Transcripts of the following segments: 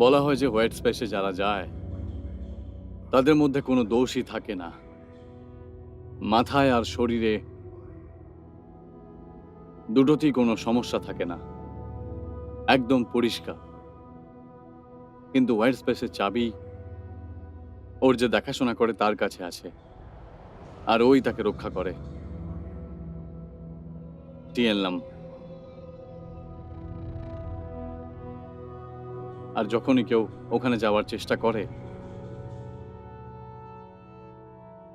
বলা হয় যে হোয়াইট স্পেসে যারা যায় তাদের মধ্যে কোনো দোষই থাকে না, মাথায় আর শরীরে দুটোতেই কোনো সমস্যা থাকে না, একদম পরিষ্কার। কিন্তু হোয়াইট স্পেসের চাবি ওর যে দেখাশোনা করে তার কাছে আছে, আর ওই তাকে রক্ষা করে। টিএনলাম। আর যখনই কেউ ওখানে যাওয়ার চেষ্টা করে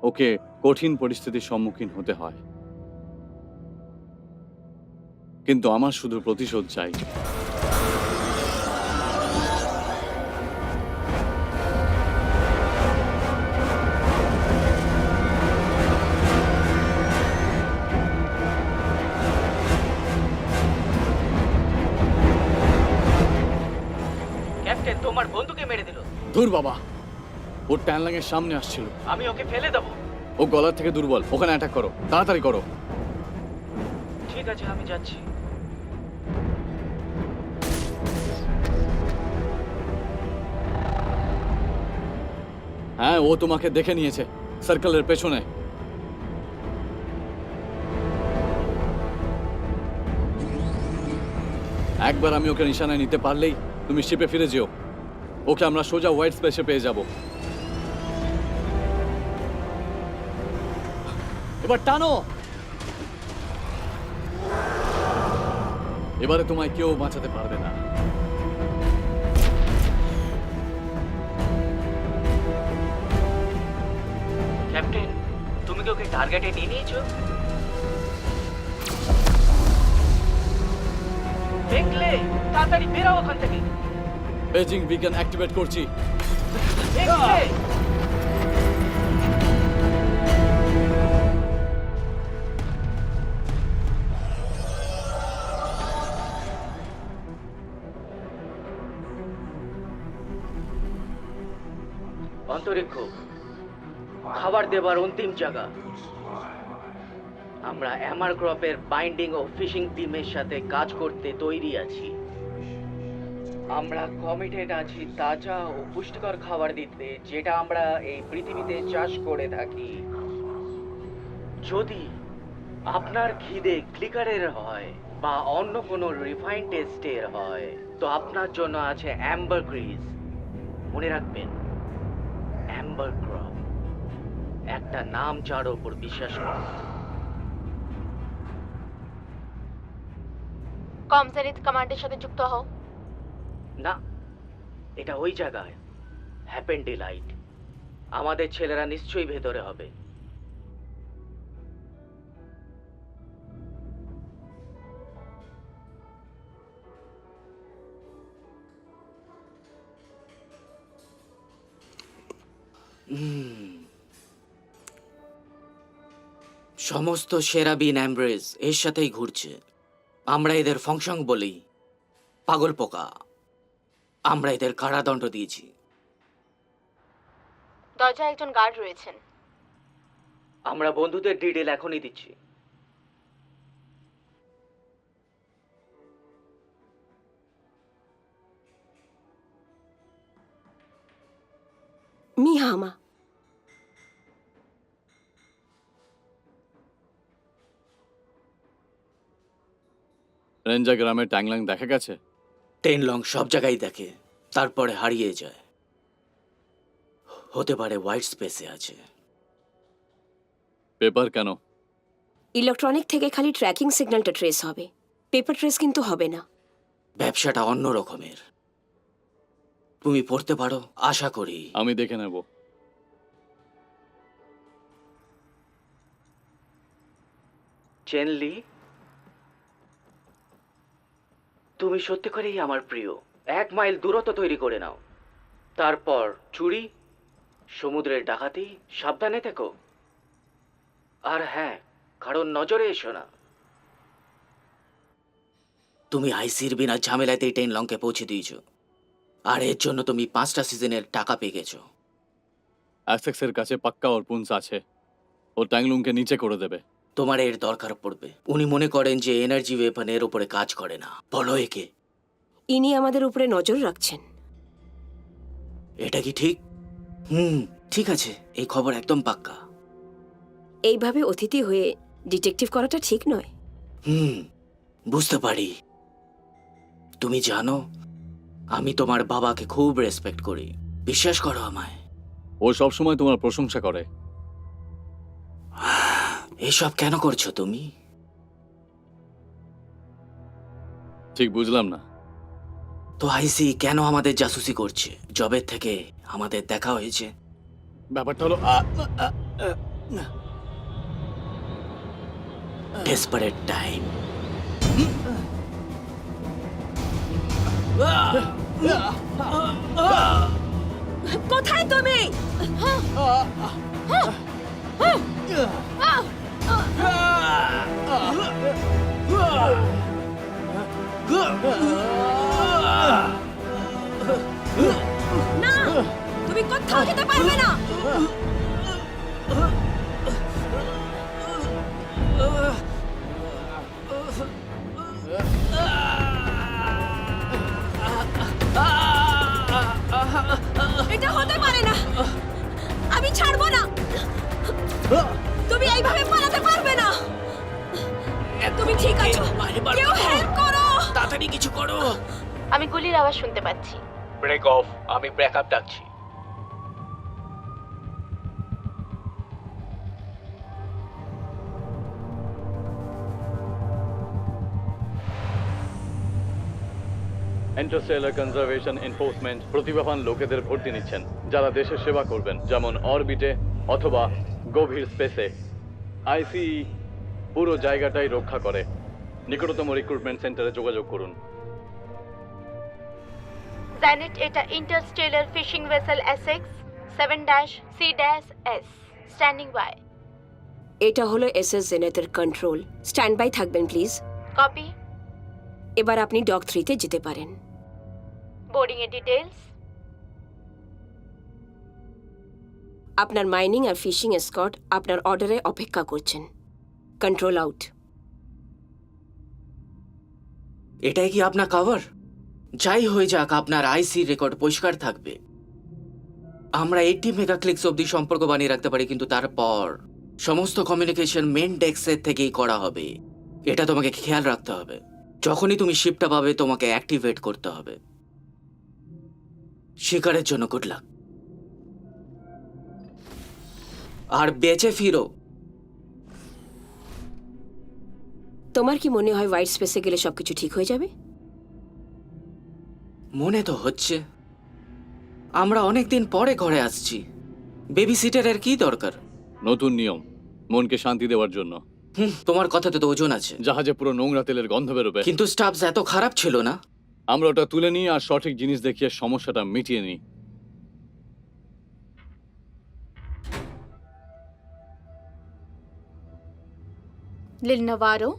ওকে কঠিন পরিস্থিতির সম্মুখীন হতে হয়। কিন্তু আমার শুধু প্রতিশোধ চাই। ক্যাপ্টেন তোমার বন্ধুকে মেরে দিল। ধুর বাবা, ও ট্যানলাং এর সামনে আসছিল। আমি ওকে ফেলে দেবো। ও গলার থেকে দুর্বল, ওখানে অ্যাটাক করো, তাড়াতাড়ি করো। ঠিক আছে, আমি যাচ্ছি। হ্যাঁ, ও তোমাকে দেখে নিয়েছে, সার্কেলের পেছনে। একবার আমি ওকে নিশানায় নিতে পারলেই তুমি শিপে ফিরে যেও। ওকে আমরা সোজা হোয়াইট স্পেসে পেয়ে যাব। এবার টানো। এবারে তোমায় কেউ বাঁচাতে পারবে না। ক্যাপ্টেন, তুমি কি ওকে টার্গেটে নিয়ে নিয়েছো? দেখলে, তাড়াতাড়ি বেরাও ওখান থেকে। বেজিং বিকন অ্যাক্টিভেট করছি। দেখলে? অন্তরিক্ষ খাবার দেবার অন্তিম জায়গা। আমরা অ্যামার ক্রপের বাইন্ডিং ও ফিশিং টিমের সাথে কাজ করতে তৈরি আছি। আমরা কমিটেড আছি তাজা ও পুষ্টিকর খাবার দিতে, যেটা আমরা এই পৃথিবীতে চাষ করে থাকি। যদি আপনার খিদে ক্লিকারের হয় বা অন্য কোনো রিফাইন টেস্টের হয়, তো আপনার জন্য আছে অ্যাম্বার গ্রিজ। মনে রাখবেন, অ্যাম্বার ক্রপ একটা নাম যার ওপর বিশ্বাস করুন। কমজেনিথ কমান্ডের সাথে যুক্ত হও। না, এটা ওই জায়গায় হ্যাপেন ডিলাইট। আমাদের ছেলেরা নিশ্চয়ই ভেতরে হবে। সমস্ত সেরা বিন অ্যাম্ব্রেজ এর সাথেই ঘুরছে। আমরা এদের ফংশন বলি, পাগল পোকা। আমরা এদের কারাদণ্ড দিয়েছি। দরজায় একজন গার্ড রয়েছেন। আমরা বন্ধুদের ডিটেল এখনই দিচ্ছি। মিহামা, রেঞ্জা গ্রামে ট্যাংলাং দেখা গেছে? টেনলং সব জায়গায় দেখে, তারপরে হারিয়ে যায়। হতে পারে হোয়াইট স্পেসে আছে। পেপার কেন? ইলেকট্রনিক থেকে খালি ট্র্যাকিং সিগন্যালটা ট্রেস হবে, পেপার ট্রেস কিন্তু হবে না। ব্যবসাটা অন্য রকমের। তুমি পড়তে পারো, আশা করি। আমি দেখে নেব। চেনলি, তুমি সত্যি করেই আমার প্রিয়। 1 মাইল দূরত্ব তৈরি করে নাও। তারপর চুরি, সমুদ্রের ডাকাতি, সাবধানে থেকো। আর হ্যাঁ, কারণ নজরে এসো না। তুমি আইসির বিনা ঝামেলাতেই টেনলংকে পৌঁছে দিয়েছো, আর এর জন্য তুমি 5টা সিজনের টাকা পেয়ে গেছো। অ্যাসেক্সের কাছে পাক্কা অর্পুন্স আছে, ও ট্যাংলুংকে নিচে করে দেবে। তোমার এর দরকার পড়বে। উনি মনে করেন যে এনার্জি ওয়েপন এর উপরে কাজ করে না। বলো একে। ইনি আমাদের উপরে নজর রাখছেন। এটা কি ঠিক? ঠিক আছে, এই খবর একদম পাক্কা। এইভাবে অতিথি হয়ে ডিটেকটিভ করাটা ঠিক নয়। বুঝতে পারি। তুমি জানো, আমি তোমার বাবাকে খুব রেসপেক্ট করি। বিশ্বাস করো আমায়। ও সবসময় তোমার প্রশংসা করে। এসব কেন করছো তুমি? ঠিক বুঝলাম না। তো আইসি কেন আমাদের জাসুসি করছে? জবের থেকে আমাদের দেখা হয়েছে। ব্যাপারটা হলো ডেসপারেট টাইম। কোথায় তুমি? না, তুমি কোথাও যেতে পারবে না। এটা হতে পারে না। আমি ছাড়বো না। তুমি এইভাবে পালাতে পারবে না। তুমি ঠিক আছো? কেউ হেল্প করো। তাড়াতাড়ি কিছু করো। আমি গুলির আওয়াজ শুনতে পাচ্ছি। ব্রেক অফ, আমি ব্রেকআপ ডাকছি। ইন্টারস্টেলার কনজারভেশন এনফোর্সমেন্ট প্রতিভাবান লোকেদের ভর্তি নিচ্ছেন, যারা দেশের সেবা করবেন, যেমন অরবিটে অথবা গভীর স্পেসে। আইসি পুরো জায়গাটাই রক্ষা করে। নিকটতম রিক্রুটমেন্ট সেন্টারে যোগাযোগ করুন। জেনেট, এটা interstellar fishing vessel SX 7-C-S standing by. এটা হলো এসএস জেনেতের কন্ট্রোল। স্ট্যান্ড বাই থাকবেন প্লিজ। কপি। এবার আপনি ডক 3-তে যেতে পারেন। বোর্ডিং এর ডিটেইলস। আপনার মাইনিং আর ফিশিং এসকর্ট আপনার অর্ডারে অপেক্ষা করছেন। Control out. এটাই কি আপনার কভার? যাই হয়ে যাক, আপনার আইসি রেকর্ড পরিষ্কার থাকবে। আমরা 80 মেগা ক্লিকস অব্দি সম্পর্ক বানিয়ে রাখতে পারি, কিন্তু তারপর সমস্ত কমিউনিকেশন মেন ডেস্কের থেকেই করা হবে। এটা তোমাকে খেয়াল রাখতে হবে। যখনই তুমি শিপটা পাবে, তোমাকে অ্যাক্টিভেট করতে হবে। শিকারের জন্য গুড লাক। আর বেঁচে ফিরো। তোমার কি মনে হয় হোয়াইট স্পেসে গেলে সবকিছু ঠিক হয়ে যাবে? মনে তো হচ্ছে। আমরা অনেকদিন পরে ঘরে আসছি। বেবি সিটারের কি দরকার? নতুন নিয়ম, মনকে শান্তি দেওয়ার জন্য। তোমার কথাতে তো ওজন আছে। জাহাজে পুরো নোংরা তেলের গন্ধ বেরোবে, কিন্তু স্টাফ এত খারাপ ছিল না। আমরা ওটা তুলে নিই আর সঠিক জিনিস দেখিয়ে সমস্যাটা মিটিয়ে নিই। লিল নাভারো,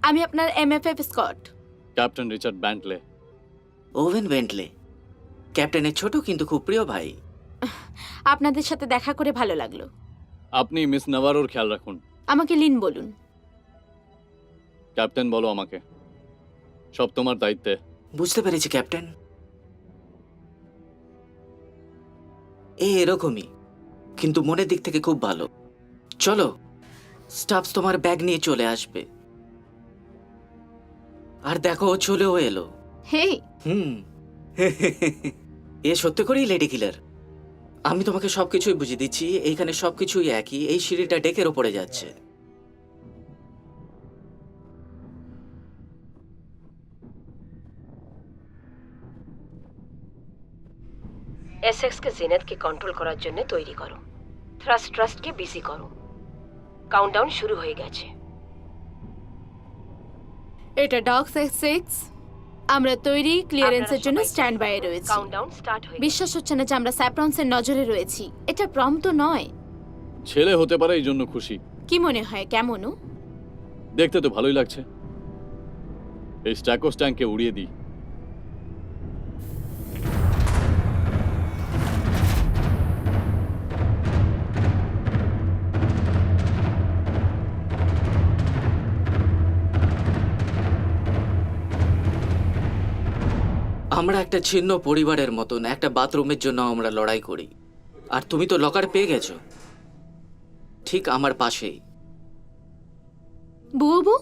আমি আপনার MFF Scott. Captain Richard Bentley. Owen Bentley, ক্যাপ্টেনের ছোট কিন্তু খুব প্রিয় ভাই। আপনাদের সাথে দেখা করে ভালো লাগলো। আপনি মিস নাভারোর খেয়াল রাখুন। আমাকে লিন বলুন। ক্যাপ্টেন বলো আমাকে, সব তোমার দায়িত্বে। বুঝতে পেরেছি ক্যাপ্টেন। এরকমই, কিন্তু মনের দিক থেকে খুব ভালো। চলো, স্টাফস তোমার ব্যাগ নিয়ে চলে আসবে। আর দেখো, ও চলেও এলো। হেই, এ সত্যি করেই লেডি কিলার। আমি তোমাকে সবকিছুই বুঝিয়ে দিচ্ছি। এইখানে সবকিছুই একই। এই সিঁড়িটা ডেকের ওপরে যাচ্ছে। এসএক্সকে জেনেতকে কন্ট্রোল করার জন্য তৈরি করো। ট্রাস্টকে বিজি করো। কাউন্টডাউন শুরু হয়ে গেছে। এটা ডক 6। আমরা তৈরি, ক্লিয়ারেন্সের জন্য স্ট্যান্ড বাই রয়েছি। কাউন্টডাউন স্টার্ট হয়ে বিশ্বাস হচ্ছে না যে আমরা স্যাপ্রন্সের নজরে রয়েছি। এটা প্রম তো নয়। ছেলে হতে পারে, এই জন্য খুশি। কি মনে হয় কেমনও? দেখতে তো ভালোই লাগছে। এই স্ট্যাকোস ট্যাঙ্ককে উড়িয়ে দিই। আমরা একটা ছিন্ন পরিবারের মতন, একটা বাথরুমের জন্য আমরা লড়াই করি। আর তুমি তো লকার পেয়ে গেছো, ঠিক আমার পাশেই। বুবু,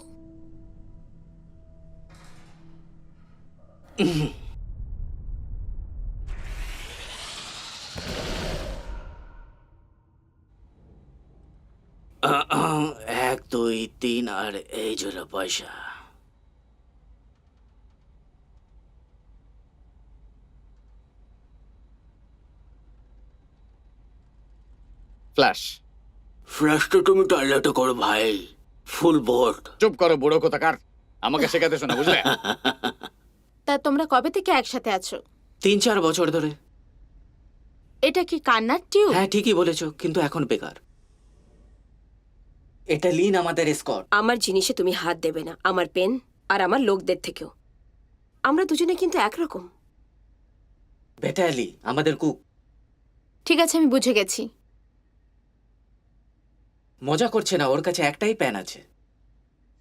এক, দুই, তিন, আর এই জন্য পয়সা। ফ্ল্যাশ। ফ্রেশটা তুমি টয়লেটে করো ভাই, ফুল বোর্ড। চুপ করো বুড়ো কোথাকার, আমাকে শেখাতে শোনা, বুঝলে? তা তোমরা কবে থেকে একসাথে আছো? 3-4 বছর ধরে। এটা কি কান্নার টিউব? হ্যাঁ ঠিকই বলেছো, কিন্তু এখন বেকার। এটা লিন, আমাদের এসকর্ট। আমার জিনিসে তুমি হাত দেবে না, আমার পেন আর আমার লোকদের থেকেও। আমরা দুজনে কিন্তু একরকম। ভেটালি, আমাদের কুক। ঠিক আছে, আমি বুঝে গেছি। মজা করছে না, ওর কাছে একটাই প্যান আছে।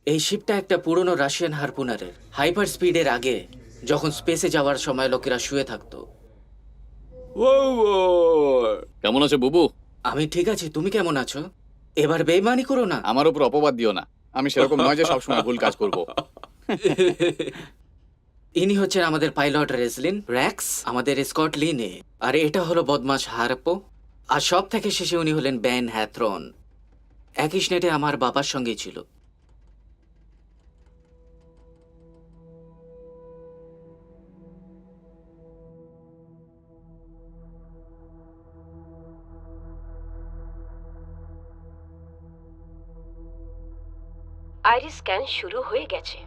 এই শিপটা একটা পুরনো রাশিয়ান হারপুনারের। হাইপার স্পিডের আগে, যখন স্পেসে যাওয়ার সময় লোকেরা শুয়ে থাকতো। কেমন আছে বুবু? আমি ঠিক আছি, তুমি কেমন আছো? এবার বেইমানি করো না। আমার উপর অপবাদ দিও না, আমি সেরকম নয় যে সবসময় ভুল কাজ করব। ইনি হচ্ছেন আমাদের পাইলট রেসলিন র্যাক্স, আমাদের এসকর্ট লিনে। আর এটা হলো বদমাশ হারপো। আর সব থেকে শেষে উনি হলেন ব্যান হ্যাথরন। একই স্নেটে আমার বাবার সঙ্গেই ছিল। আইরিস স্ক্যান শুরু হয়ে গেছে।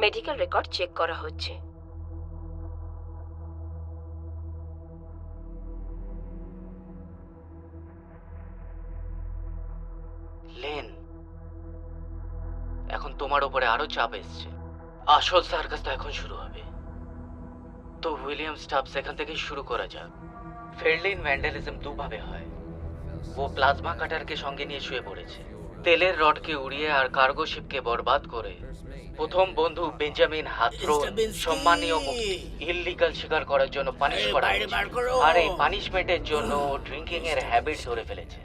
মেডিকেল রেকর্ড চেক করা হচ্ছে। লেন, এখন তোমার উপরে আরো চাপ এসছে। আসল সার্কাস তো এখন শুরু হবে। তো উইলিয়াম স্টাফ, সেখান থেকে শুরু করা যাক। ফেরলিন ভ্যান্ডালিজম দুভাবে হয়। ও প্লাজমা কাটারকে সঙ্গে নিয়ে শুয়ে পড়েছে, তেলের রডকে উড়িয়ে আর কার্গো শিপকে বরবাদ করে। প্রথম বন্ধু বেঞ্জামিন হাথরন সম্মানীয় মুক্তি, ইললিগাল শিকার করার জন্য পানিশ করা হয়েছে। আর এই পানিশমেন্টের জন্য ড্রিঙ্কিং এর হ্যাবিট ধরে ফেলেছে।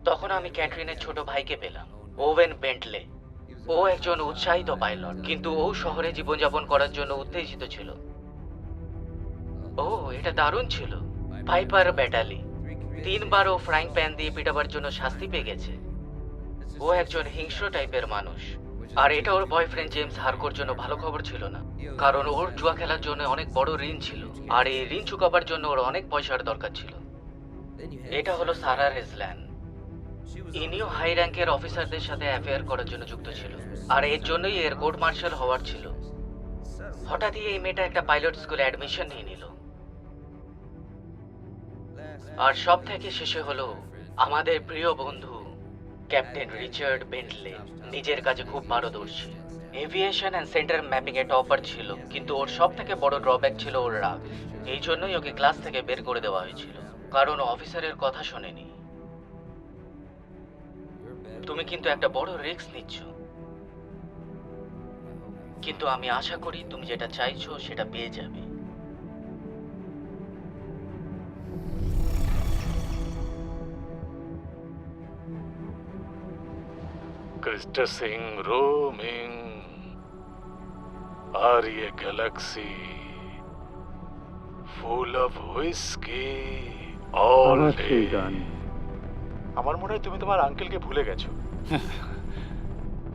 তখন আমি ক্যাটরিনের ছোট ভাইকে পেলাম, ওভেন বেন্টলে। ও একজন উৎসাহিত পাইলট, কিন্তু ও শহরে জীবনযাপন করার জন্য উত্তেজিত ছিল। ও, এটা দারুণ ছিল। পাইপার ব্যাটালি 3 বার ও ফ্রাইং প্যান দিয়ে পিটাবার জন্য শাস্তি পেয়ে গেছে। ও একজন হিংস্র টাইপের মানুষ। আর এটা ওর বয়ফ্রেন্ড জেমস হারকোর জন্য ভালো খবর ছিল না, কারণ ওর জুয়া খেলার জন্য অনেক বড় ঋণ ছিল। আর এই ঋণ চুকাবার জন্য ওর অনেক পয়সার দরকার ছিল। এটা হলো সারা রেজল্যান্ড। ইনিও হাই র্যাঙ্কের অফিসারদের সাথে অ্যাফেয়ার করার জন্য যুক্ত ছিল, আর এর জন্যই এর কোর্ট মার্শাল হওয়ার ছিল। হঠাৎই এই মেয়েটা একটা পাইলট স্কুলে অ্যাডমিশন নিয়ে নিল। আর সব থেকে শেষে হলো আমাদের প্রিয় বন্ধু ক্যাপ্টেন রিচার্ড বেন্টলে। নিজের কাজে খুব পারদর্শী, aviation and centre mapping A topper ছিল, কিন্তু ওর সব থেকে বড় ড্রব্যাক ছিল ওর রাগ। এই জন্যই ওকে ক্লাস থেকে বের করে দেওয়া হয়েছিল, কারণ ও অফিসারের কথা শোনেনি। তুমি কিন্তু একটা বড় রিস্ক নিচ্ছ, কিন্তু আমি আশা করি তুমি যেটা চাইছো সেটা পেয়ে যাবে। Krista Singh roaming, are ye galaxy full of whiskey all day? আমার মনে হয় তুমি তোমার আঙ্কেলকে ভুলে গেছো।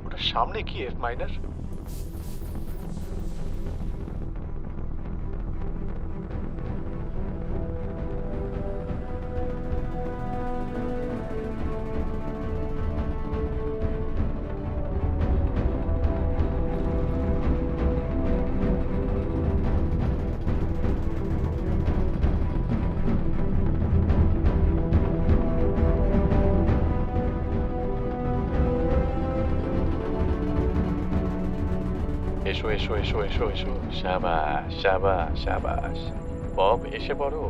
ওটার সামনে কি এফ মাইনার? এসো এসো এসো এসো এসো, শাবাশ শাবাশ শাবাশ। বব, এসে পড়ো।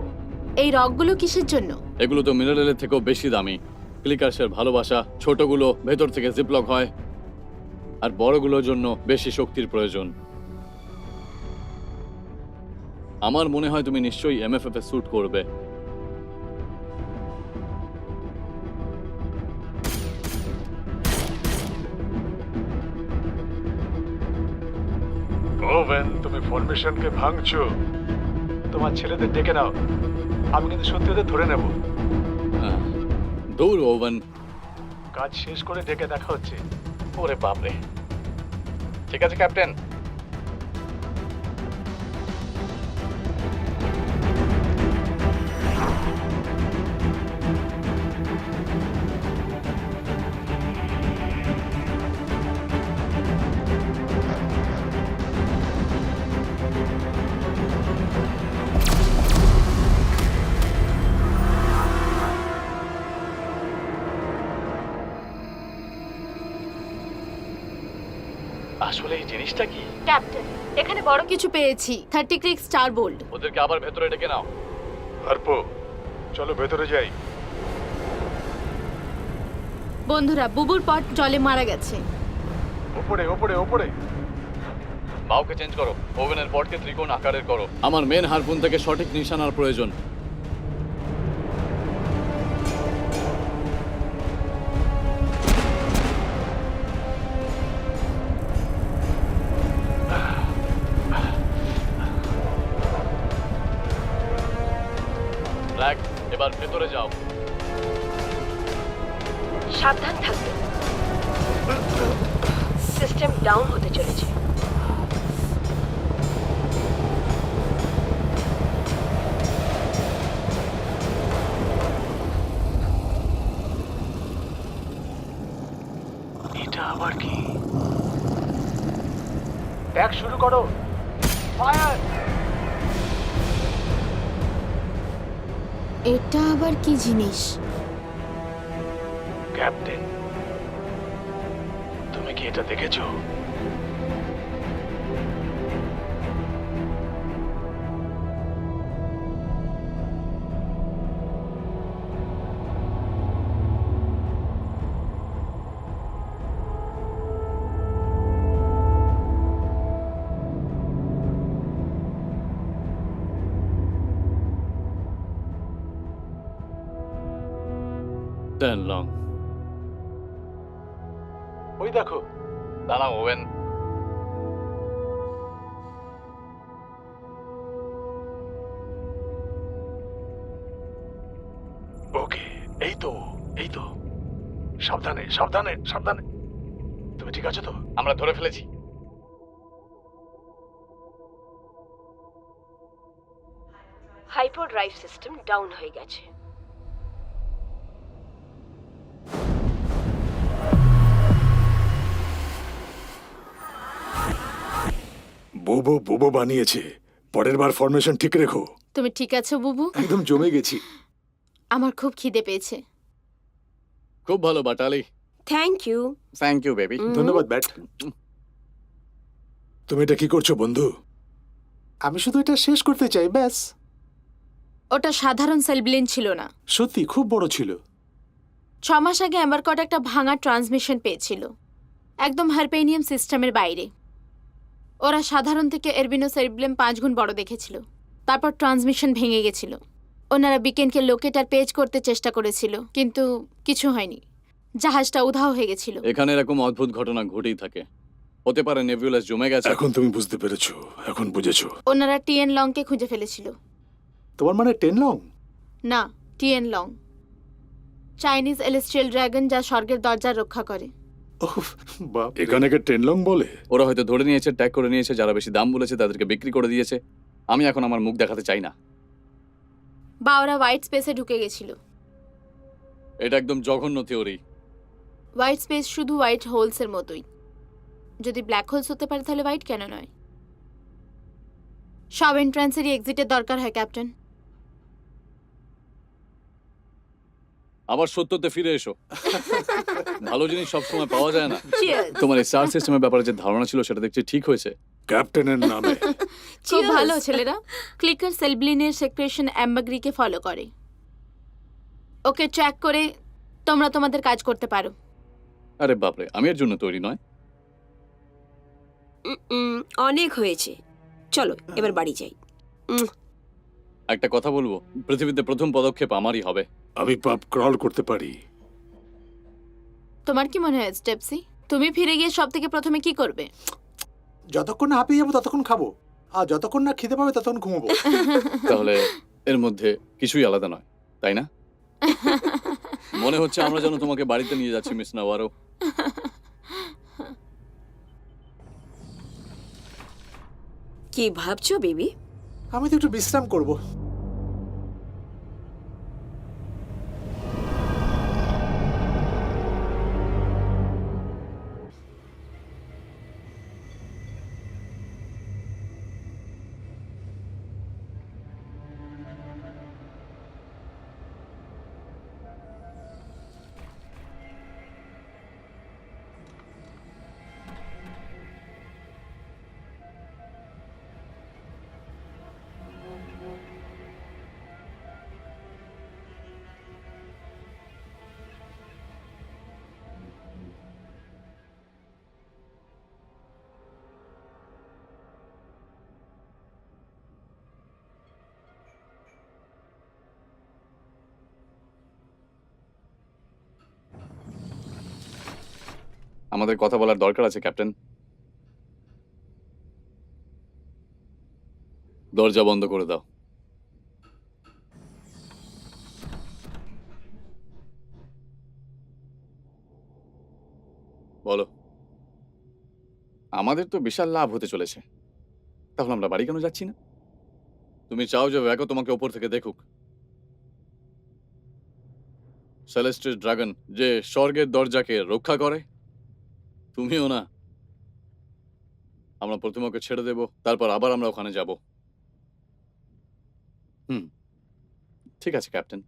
এই রকগুলো কিসের জন্য? এগুলো তো মিনারেলের থেকেও বেশি দামি। ক্লিকার্সের ভালোবাসা। ছোটগুলো ভেতর থেকে জিপলক হয়, আর বড়গুলোর জন্য বেশি শক্তির প্রয়োজন। আমার মনে হয় তুমি নিশ্চয়ই এমএফএফ এ স্যুট করবে। ওভেন, তুমি ফরমেশনকে ভাঙছো। তোমার ছেলেদের ডেকে নাও, আমি কিন্তু সত্যি ওদের ধরে নেব। দৌড় ওভেন। কাজ শেষ করে ডেকে দেখা হচ্ছে। ওরে বাপরে। ঠিক আছে ক্যাপ্টেন। আসলে এই জিনিসটা কি? ক্যাপ্টেন, এখানে বড় কিছু পেয়েছি। 30 ক্লিক স্টার বোল্ট। ওদেরকে আবার ভেতরে ডেকে নাও। হারপো, চলো ভেতরে যাই। বন্ধুরা, বুবুর পট জলে মারা গেছে। ওপরে ওপরে ওপরে। বাউকে চেঞ্জ করো। ওভেনের পটকে ত্রিকোণ আকারের করো। আমার মেন হারপুন থেকে সঠিক নিশানার প্রয়োজন। ব্ল্যাক, এবার ভেতরে যাও। সাবধান থাকবে, সিস্টেম ডাউন হতে চলেছে। এটা আবার কি? ট্যাগ শুরু করো। ফায়ার! এটা আবার কি জিনিস? ক্যাপ্টেন, তুমি কি এটা দেখেছো? Turn long. ওই দেখো। দাঁড়াও ওভেন। ওকে, এই তো এই তো। সাবধানে সাবধানে সাবধানে। তুমি ঠিক আছো তো? আমরা ধরে ফেলেছি। হাইপার ড্রাইভ সিস্টেম ডাউন হয়ে গেছে। বুবু বুবু বানিয়েছে। পরের বার ফরমেশন ঠিক রেখো। তুমি ঠিক আছো বুবু? একদম জমে গেছি। আমার খুব খিদে পেয়েছে। খুব ভালো বাটালি। Thank you. Thank you baby. ধন্যবাদ ব্যাট। তুমি এটা কি করছো বন্ধু? আমি শুধু এটা শেষ করতে চাই, ব্যাস। ওটা সাধারণ সেলব্লেন ছিল না। সত্যি খুব বড় ছিল। 6 মাস আগে অ্যাম্বারকট একটা ভাঙা ট্রান্সমিশন পেয়েছিল, একদম হারপেনিয়াম সিস্টেমের বাইরে। ওরা সাধারণ থেকে এরবিনো সেরিব্লেম 5 গুণ বড় দেখেছিল। তারপর ট্রান্সমিশন ভেঙে গেছিল। ওনারা বিকেনকে লোকেট আর পেজ করতে চেষ্টা করেছিল, কিন্তু কিছু হয়নি। জাহাজটা উধাও হয়ে গেছিল। এখানে এরকম অদ্ভুত ঘটনা ঘটেই থাকে। হতে পারে নেভিউলাস জমে গেছে। এখন তুমি বুঝতে পেরেছো, এখন বুঝেছো। ওনারা টিএন লংকে খুঁজে ফেলেছিল। তোমার মানে 10 লং? না, টিএন লং চাইনিজ এলেস্ট্রিয়াল ড্রাগন, যা স্বর্গের দরজা রক্ষা করে। এখানে কে 10 লং বলে? ওরা হয়তো ধরে নিয়েছে, ট্যাগ করে নিয়েছে। যারা বেশি দাম বলেছে তাদেরকে বিক্রি করে দিয়েছে। আমি এখন আমার মুখ দেখাতে চাই না। বা ওরা হোয়াইট স্পেসে ঢুকে গেছিল। এটা একদম জঘন্য থিওরি। হোয়াইট স্পেস শুধু হোয়াইট হোলসের মতোই। যদি ব্ল্যাক হোলস হতে পারে তাহলে হোয়াইট কেন নয়? সব এন্ট্রান্সেরই এক্সিটের দরকার হয় ক্যাপ্টেন। আবার সত্যতে ফিরে এসো। ভালো জিনিস সবসময় পাওয়া যায় না। Cheers! তোমার এই স্টার সিস্টেমের ব্যাপারে যে ধারণা ছিল সেটা দেখছি ঠিক হয়েছে। ক্যাপ্টেনের নামে। খুব ভালো ছেলেরা। ক্লিকার সেলব্লিনের সেক্রেশন অ্যাম্বাগ্রিকে ফলো করে। ওকে ট্র্যাক করে তোমরা তোমাদের কাজ করতে পারো। আরে বাপরে, আমি এর জন্য তৈরি নয়। অনেক হয়েছে, চলো এবার বাড়ি যাই। একটা কথা বলবো, পৃথিবীতে প্রথম পদক্ষেপ আমারই হবে। আমি পাপ ক্রল করতে পারি। তোমার কি মনে হয় স্টেপসি, তুমি ফিরে গিয়ে সব থেকে প্রথমে কি করবে? যতক্ষণ না হাঁপিয়ে যাবো ততক্ষণ খাবো, আর যতক্ষণ না খিদে পাবে ততক্ষণ ঘুমাবো। তাহলে এর মধ্যে কিছুই আলাদা নয়, তাই না? মনে হচ্ছে আমরা যেন তোমাকে বাড়িতে নিয়ে যাচ্ছি, মিস নাওয়ারো। কি ভাবছো বেবি? আমি তো একটু বিশ্রাম করবো। আমাদের কথা বলার দরকার আছে, ক্যাপ্টেন। দরজা বন্ধ করে দাও। বলো। আমাদের তো বিশাল লাভ হতে চলেছে, তাহলে আমরা বাড়ি কেন যাচ্ছি না? তুমি চাও যে ভ্যাকো তোমাকে ওপর থেকে দেখুক? সেলেস্টের ড্রাগন যে স্বর্গের দরজাকে রক্ষা করে, তুমিও না? আমরা প্রথমে ওকে ছেড়ে দেব, তারপর আবার আমরা ওখানে যাব। ঠিক আছে ক্যাপ্টেন,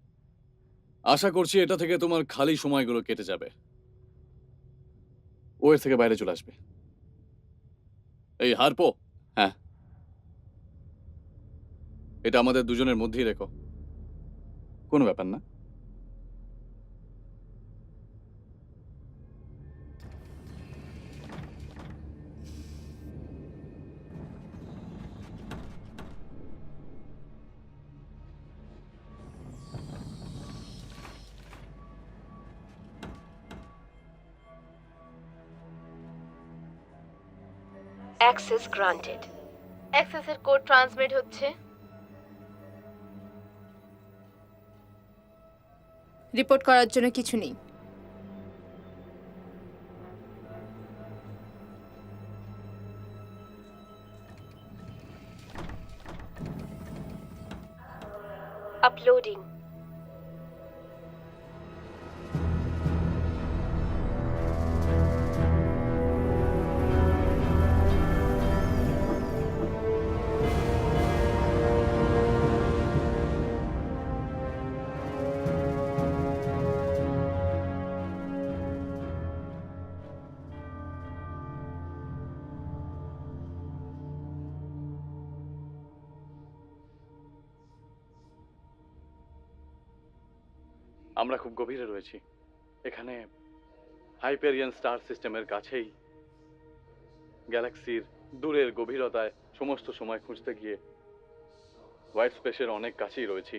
আশা করছি এটা থেকে তোমার খালি সময়গুলো কেটে যাবে। ও এর থেকে বাইরে চলে আসবে। এই হারপো, হ্যাঁ, এটা আমাদের দুজনের মধ্যেই রেখো, কোনো ব্যাপার না। Access granted. অ্যাক্সেসের কোড ট্রান্সমিট হচ্ছে। রিপোর্ট করার জন্য কিছু নেই। আপলোডিং। আমরা খুব গভীরে রয়েছি এখানে, হাইপেরিয়ান স্টার সিস্টেমের কাছেই, গ্যালাক্সির দূরের গভীরতায় সমস্ত সময় খুঁজতে গিয়ে হোয়াইট স্পেসের অনেক কাছেই রয়েছি।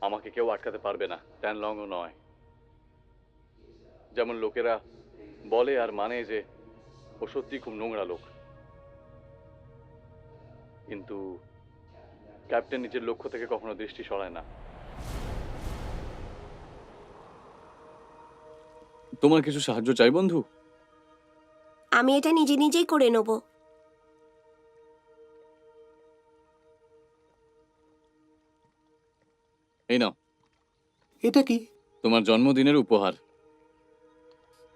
আমাকে কেউ আটকাতে পারবে না, ট্যান লংও নয়। যেমন লোকেরা বলে আর মানে যে ও সত্যি খুব নোংরা লোক, কিন্তু ক্যাপ্টেন নিজের লক্ষ্য থেকে কখনো দৃষ্টি সরায় না। তোমার কিছু সাহায্য চাই বন্ধু? আমি এটা নিজে নিজেই করে নেব। এই নাও, এটা কি? তোমার জন্মদিনের উপহার।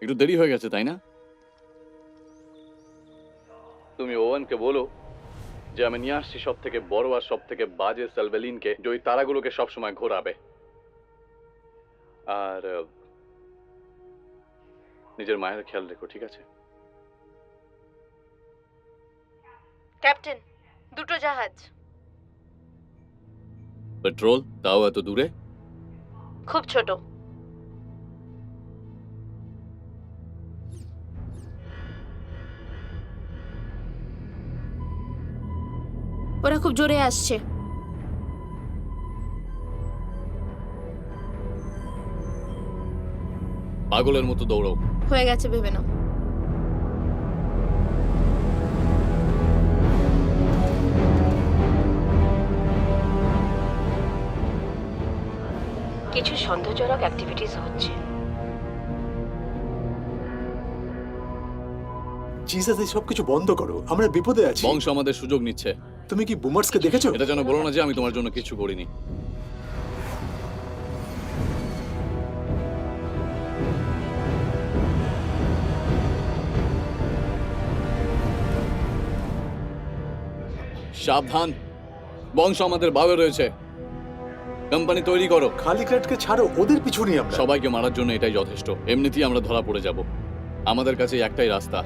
একটু দেরি হয়ে গেছে তাই না? তুমি ওয়েনকে বলো যে আমি নিয়ে আসছি সব থেকে বড় আর সব থেকে বাজে সেলভেলিনকে, যে ওই তারাগুলোকে সবসময় ঘোরাবে। আর নিজের মায়ের খেয়াল রেখো, ঠিক আছে? ক্যাপ্টেন, দুটো জাহাজ। পেট্রোল, তাও এত দূরে? খুব ছোট। ওরা খুব জোরে আসছে। পাগলের মতো দৌড়াও। হয়ে গেছে ভেবে নাও। কিছু সন্দেহজনক অ্যাক্টিভিটিস হচ্ছে। জিসাস, এই সব কিছু বন্ধ করো, আমরা বিপদে আছি। বংশ আমাদের সুযোগ নিচ্ছে। তুমি কি বুমার্সকে দেখেছো? এটা যেন বলো না যে আমি তোমার জন্য কিছু করিনি। সাবধান, বংশ আমাদের ভাবে রয়েছে। কোম্পানি তৈরি করো। খালি ক্রেটকে ছাড়ো, ওদের পিছু নিই আমরা। সবাইকে মারার জন্য এটাই যথেষ্ট। এমনিতেই আমরা ধরা পড়ে যাব। আমাদের কাছে একটাই রাস্তা।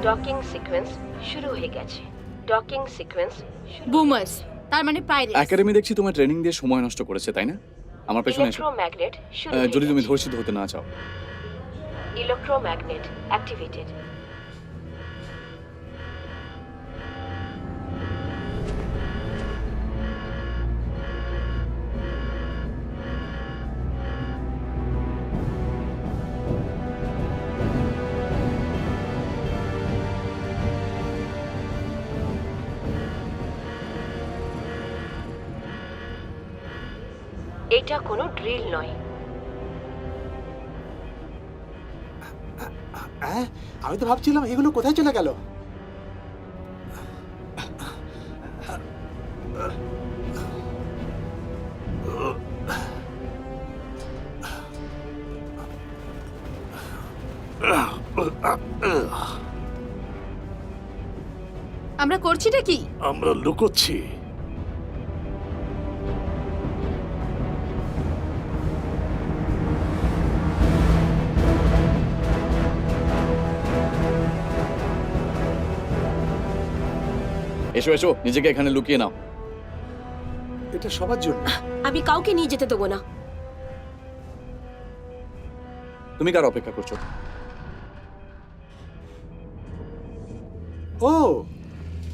ডকিং সিকোয়েন্স শুরু হয়ে গেছে। ডকিং সিকোয়েন্স বুমার্স, তার মানে পাইরেটস। একাডেমি দেখছি তোমার ট্রেনিং দিয়ে সময় নষ্ট করেছে, তাই না? আমার পেছনে এসো। ইলেকট্রোম্যাগনেট শুরু যদি তুমি ধর্ষিত হতে না চাও। Electromagnet activated. এটা কোনো ড্রিল নয়। হ্যাঁ, আমি তো ভাবছিলাম এগুলো কোথায় চলে গেল। আমরা করছিটা কি? আমরা লুকোচ্ছি। এসো এসো, নিজেকে এখানে লুকিয়ে নাও। এটা সবার জন্য। আমি কাউকে নিয়ে যেতে দেবো না। তুমি কার অপেক্ষা করছো? ও,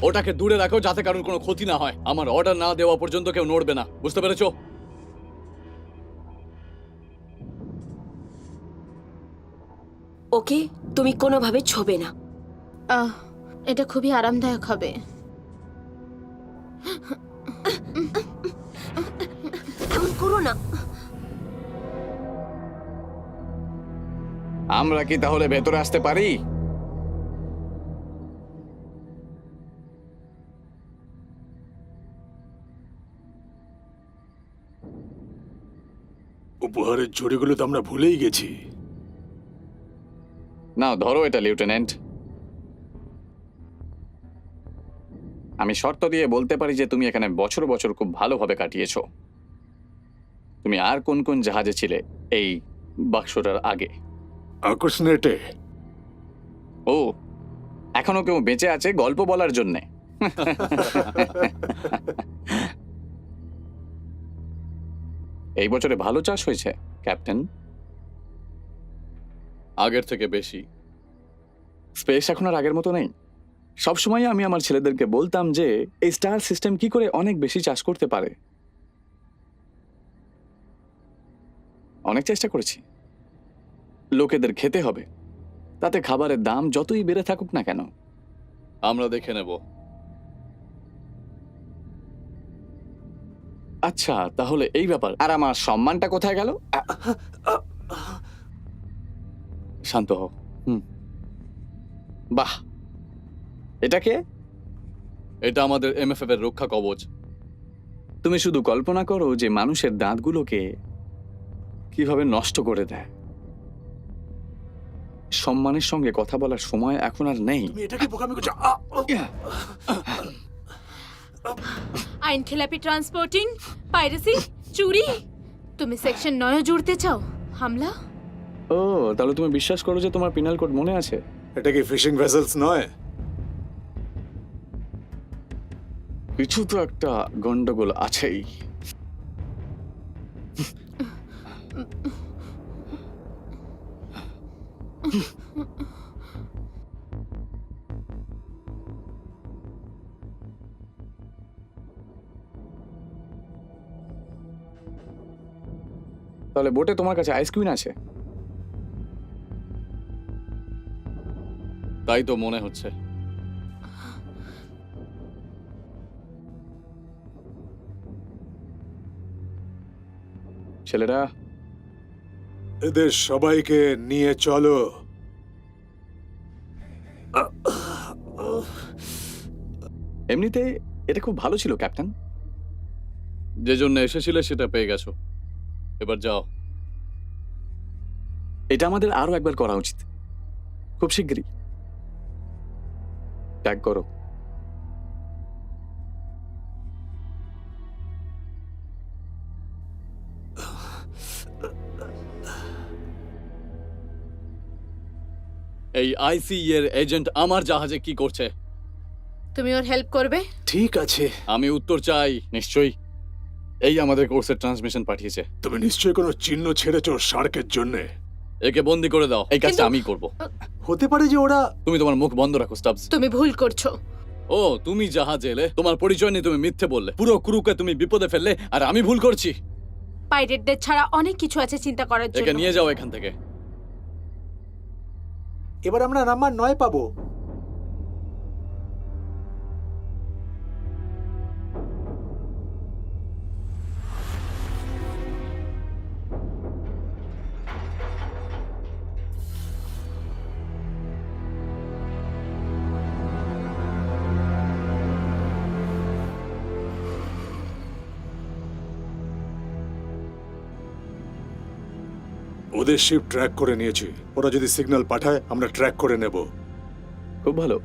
ওটাকে দূরে রাখো যাতে কারোর কোনো ক্ষতি না হয়। আমার অর্ডার না দেওয়া পর্যন্ত কেউ নড়বে না, বুঝতে পেরেছো? ওকে তুমি কোনোভাবে ছোবে না। এটা খুবই আরামদায়ক হবে। এমন করো না। আমরা কি তাহলে ভেতরে আসতে পারি? উপহারের ঝুড়িগুলো তো আমরা ভুলেই গেছি। না, ধরো এটা লিউটেন্যান্ট। আমি শর্ত দিয়ে বলতে পারি যে তুমি এখানে বছর বছর খুব ভালোভাবে কাটিয়েছো। তুমি আর কোন কোন জাহাজে ছিলে এই বাক্সটার আগে? আকর্ষণেটে। ও, এখনো কেউ বেঁচে আছে গল্প বলার জন্যে? এই বছরে ভালো চাষ হয়েছে ক্যাপ্টেন। আগের থেকে বেশি। স্পেস এখন আর আগের মতো নেই। সবসময় আমি আমার ছেলেদেরকে বলতাম যে এই স্টার সিস্টেম কি করে অনেক বেশি চাষ করতে পারে। অনেক চেষ্টা করেছি। লোকেদের খেতে হবে, তাতে খাবারের দাম যতই বেড়ে থাকুক না কেন আমরা দেখে নেব। আচ্ছা, তাহলে এই ব্যাপার। আর আমার সম্মানটা কোথায় গেল? শান্ত হও। বাহ, এটা কে? এটা আমাদের এমএফএফ এর রক্ষা কবচ। তুমি শুধু কল্পনা করো যে মানুষের দাঁতগুলোকে কিভাবে নষ্ট করে দেয়। সম্মানের সঙ্গে কথা বলার সময় এখন আর নেই। তুমি এটাকে বোকামি করছো। আইন খেলাপি ট্রান্সপোর্টিং, পাইরেসি, চুরি। তুমি সেকশন 9 জুড়তে চাও? হামলা? ও, তাহলে তুমি বিশ্বাস করো যে তোমার পিনাল কোড মনে আছে? এটা কি ফিশিং ভেসেলস নয়? কিছু তো একটা গন্ডগোল আছেই। তাহলে বোটে তোমার কাছে আইসক্রিম আছে? তাই তো মনে হচ্ছে। ছেলেরা, এদের সবাইকে নিয়ে চলো। এমনিতে এটা খুব ভালো ছিল ক্যাপ্টেন। যে জন্য এসেছিলে সেটা পেয়ে গেছো, এবার যাও। এটা আমাদের আরো একবার করা উচিত, খুব শিগগিরই। ট্যাগ করো। এই আইসি এর এজেন্ট আমার জাহাজে কি করছে? তুমি ওর হেল্প করবে? ঠিক আছে, আমি উত্তর চাই। নিশ্চয়ই। এই আমাদের কোর্সের ট্রান্সমিশন পাঠিয়েছে। তুমি নিশ্চয়ই কোনো চিহ্ন ছেড়েছো শার্কের জন্য। একে বন্দি করে দাও। এই কাজটা কিন্তু- আমি করব। হতে পারে যে ওরা তুমি তোমার মুখ বন্ধ রাখো, স্টাবস। তুমি ভুল করছো। ও, তুমি জাহাজে এলে, তোমার পরিচয় নিয়ে তুমি মিথ্যে বললে, পুরো ক্রুকে তুমি বিপদে ফেললে, আর আমি ভুল করছি। পাইরেটদের ছাড়া অনেক কিছু আছে চিন্তা করার একে জন্য। নিয়ে যাও এখান থেকে। এবার আমরা নাম্বার 9 পাবো। ওদের শিপ ট্র্যাক করে নিয়েছি। ওরা যদি সিগন্যাল পাঠায় আমরা ট্র্যাক করে নেব। খুব ভালো।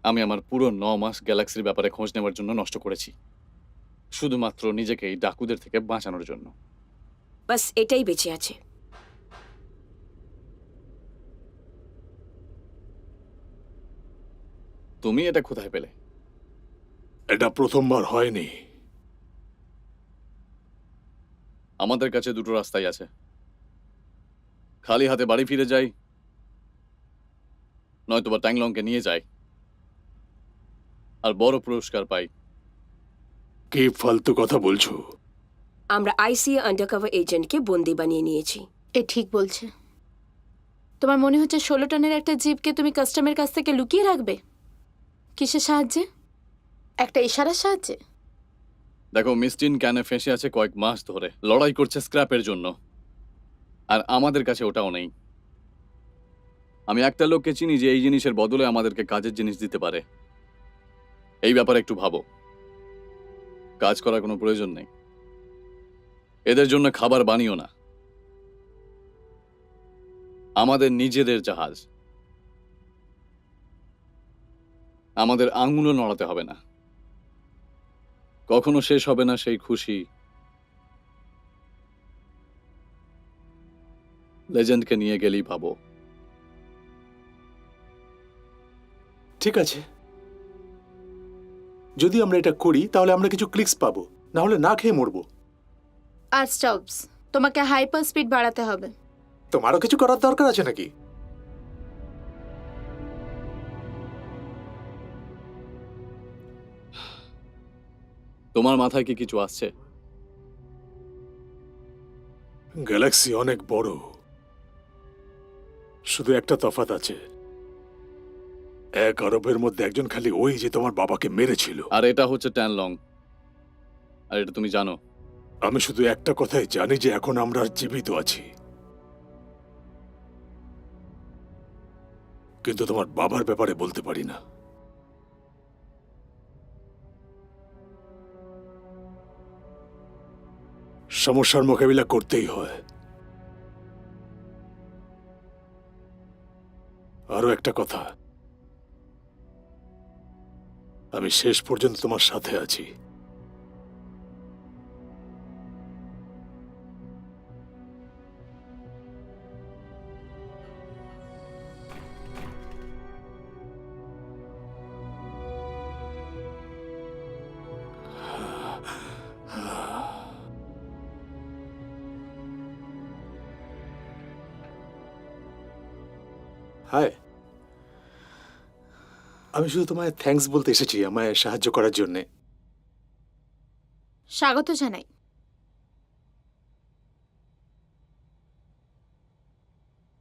আমি আমার পুরো 9 মাস গ্যালাক্সির ব্যাপারে খোঁজ নেওয়ার জন্য নষ্ট করেছি, শুধুমাত্র নিজেকে এই ডাকুদের থেকে বাঁচানোর জন্য। বাস এটাই বেঁচে আছে। তুমি এটা কোথায় পেলে? এটা প্রথমবার হয়নি। আমাদের কাছে দুটো রাস্তাই আছে। খালি হাতে বাড়ি ফিরে যাই, নয়তোবা ট্যাংলংকে নিয়ে যাই আর বড় পুরস্কার পাই। কি ফালতু কথা বলছো? আমরা আইসিএ আন্ডারকভার এজেন্টকে বন্দি বানিয়ে নিয়েছি। এ ঠিক বলছে। তোমার মনে হচ্ছে 16 টনের একটা জিপকে তুমি কাস্টমের কাছ থেকে লুকিয়ে রাখবে? কিসের সাহায্যে? একটা ইশারার সাহায্যে? দেখো, মিস্টিন ক্যানে ফেঁসে আছে কয়েক মাস ধরে, লড়াই করছে স্ক্র্যাপের জন্য, আর আমাদের কাছে ওটাও নেই। আমি একটা লোককে চিনি যে এই জিনিসের বদলে আমাদেরকে কাজের জিনিস দিতে পারে। এই ব্যাপারে একটু ভাবো। কাজ করার কোনো প্রয়োজন নেই, এদের জন্য খাবার বানিও না। আমাদের নিজেদের জাহাজ, আমাদের আঙুলও নড়াতে হবে না। কখনো শেষ হবে না সেই খুশি। লেজেন্ডকে নিয়ে গেলেই পাবো। ঠিক আছে, যদি আমরা এটা করি তাহলে আমরা কিছু ক্লিকস পাবো, না হলে না খেয়ে মরবো। আর স্টপস, তোমাকে হাইপার স্পিড বাড়াতে হবে। তোমারও কিছু করার দরকার আছে নাকি? তোমার মাথায় কি কিছু আসছে? গ্যালাক্সি অনেক বড়, শুধু একটা তফাৎ আছে। 1 আরবের মধ্যে একজন খালি ওই যে তোমার বাবাকে মেরেছিল। আর এটা হচ্ছে ট্যানলং, আর এটা তুমি জানো। আমি শুধু একটা কথাই জানি যে এখন আমরা আর জীবিত আছি, কিন্তু তোমার বাবার ব্যাপারে বলতে পারি না। সমস্যার মোকাবিলা করতেই হয়। আরো একটা কথা, আমি শেষ পর্যন্ত তোমার সাথে আছি। হাই, আমি শুধু তোমায় থ্যাঙ্কস বলতে এসেছি আমায় সাহায্য করার জন্যে। স্বাগত জানাই।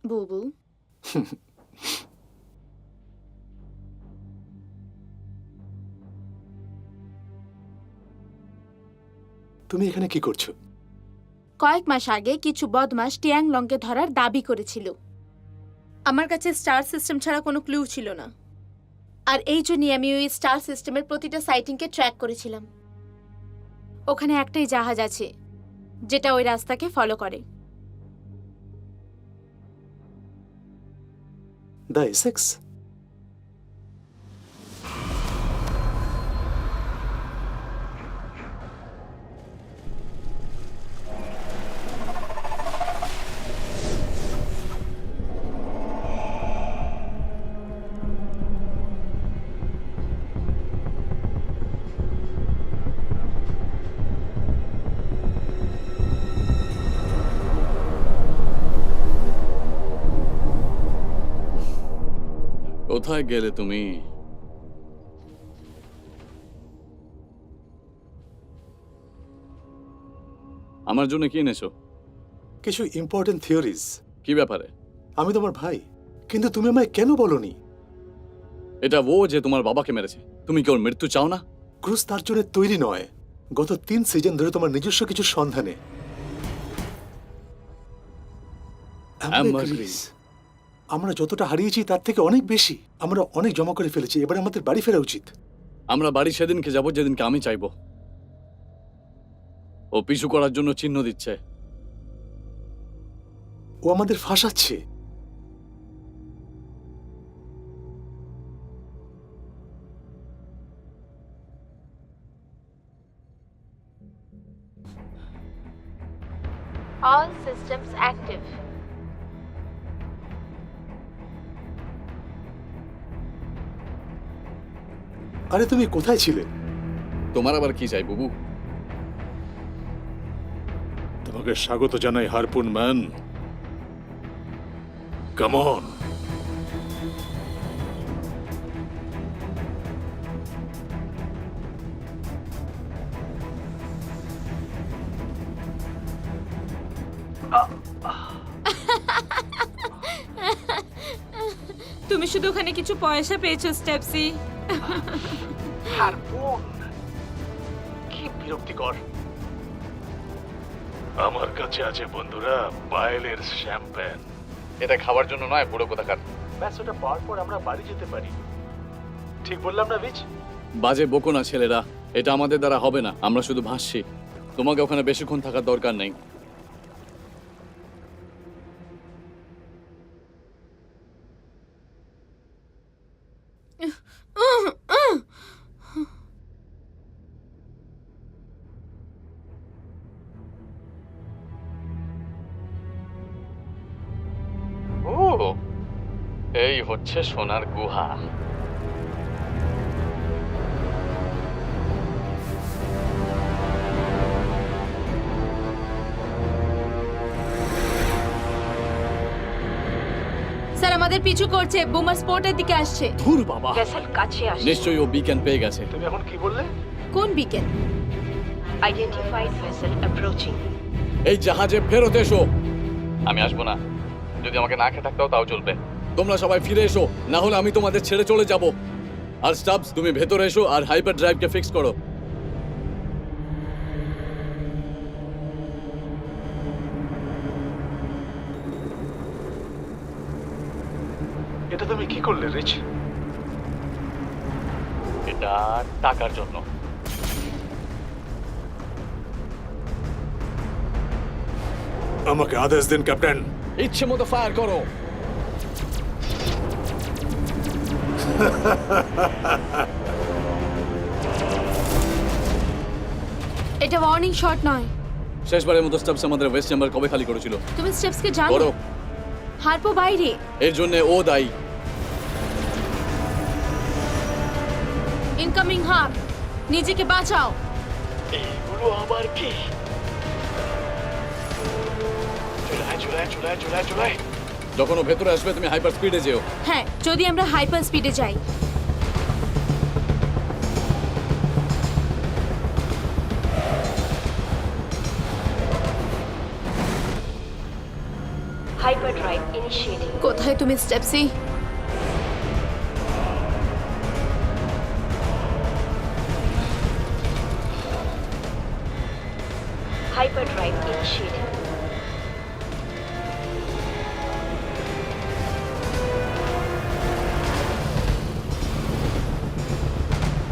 বুবু, তুমি এখানে কি করছো? কয়েক মাস আগে কিছু বদমাস টিয়াং লংকে ধরার দাবি করেছিল। আমার কাছে স্টার সিস্টেম ছাড়া কোনো ক্লু ছিল না, আর এই জন্যই আমি ওই স্টার সিস্টেমের প্রতিটা সাইটিংকে ট্র্যাক করেছিলাম। ওখানে একটাই জাহাজ আছে যেটা ওই রাস্তাকে ফলো করে। The Essex? কোথায় গেলে তুমি? আমার জন্য কি এনেছো? কিছু ইম্পর্টেন্ট থিওরিজ। কি ব্যাপারে? আমি তোমার ভাই, কিন্তু তুমি আমায় কেন বলনি? এটা ও যে তোমার বাবাকে মেরেছে। তুমি কি ওর মৃত্যু চাও না? ক্রুজ তার জন্য তৈরি নয়। গত 3 সিজন ধরে তোমার নিজস্ব কিছু সন্ধানে অ্যাম্বারগ্রিস। আমরা যতটা হারিয়েছি তার থেকে অনেক বেশি। আমরা অনেক জমা করে ফেলেছি, এবার আমাদের বাড়ি ফেরা উচিত। আমরা বাড়ি সেদিনকে যাব যেদিনকে আমি চাইবো। ও পিছু করার জন্য চিহ্ন দিচ্ছে। ও আমাদের ফাঁসাচ্ছে। All systems active. আরে তুমি কোথায় ছিলে? তোমার আবার কি চাই বুবু? তোমাকে স্বাগত জানাই হারপুন ম্যান। Come on. তুমি শুধু ওখানে কিছু পয়সা পেয়েছো স্টেপসি। হারপুন, কি বিরক্তিকর। আমার কাছে আছে বন্ধুরা পায়েলের শ্যাম্পেন। এটা খাওয়ার জন্য নয়, বুড়ো কোথাকার। ব্যাস ওটা পাওয়ার পর আমরা বাড়ি যেতে পারি। ঠিক বললাম না বিচ? বাজে বকো না ছেলেরা, এটা আমাদের দ্বারা হবে না। আমরা শুধু ভাসছি। তোমাকে ওখানে বেশিক্ষণ থাকার দরকার নেই। ও, এই হচ্ছে সোনার গুহা। স্যার আমাদের পিছু করছে, বুমার স্পোর্টের দিকে আসছে। ধুর বাবা, ভেসেল কাছে আসছে। নিশ্চয়ই ও বিকেন পেয়ে গেছে। তুমি এখন কি বললে? কোন বিকেন? Identified vessel approaching. এই জাহাজে ফেরত এসো। আমি আসবো না। যদি আমাকে না খেয়ে থাকতেও তাও চলবে। তোমরা সবাই ফিরে এসো, না হলে আমি তোমাদের ছেড়ে চলে যাব। আর স্টাফস, তুমি ভেতরে এসো আর হাইপার ড্রাইভকে ফিক্স করো। এটা তুমি কি করলে রিচ? এটা টাকার জন্য। আমাকে আদেশ দিন ক্যাপ্টেন। ইচ্ছে মতো ফায়ার করো। এটা ওয়ার্নিং শট নয়। শেষবারের মতো স্টাফস আমাদের ওয়েস্ট চেম্বার কবে খালি করেছিল? তুমি স্টেপসকে জানো? করো। হারপো বাইরে। এর জন্য ও দায়ী। ইনকামিং হার্প, নিজেকে বাঁচাও। এইগুলো আবার কি? চুলায়। যখন ও ভেতরে আসবে তুমি হাইপার স্পিডে যেও। হ্যাঁ, যদি আমরা হাইপার স্পিডে যাই। Hyperdrive initiating. কোথায় তুমি স্টেপসি? Hyperdrive initiating.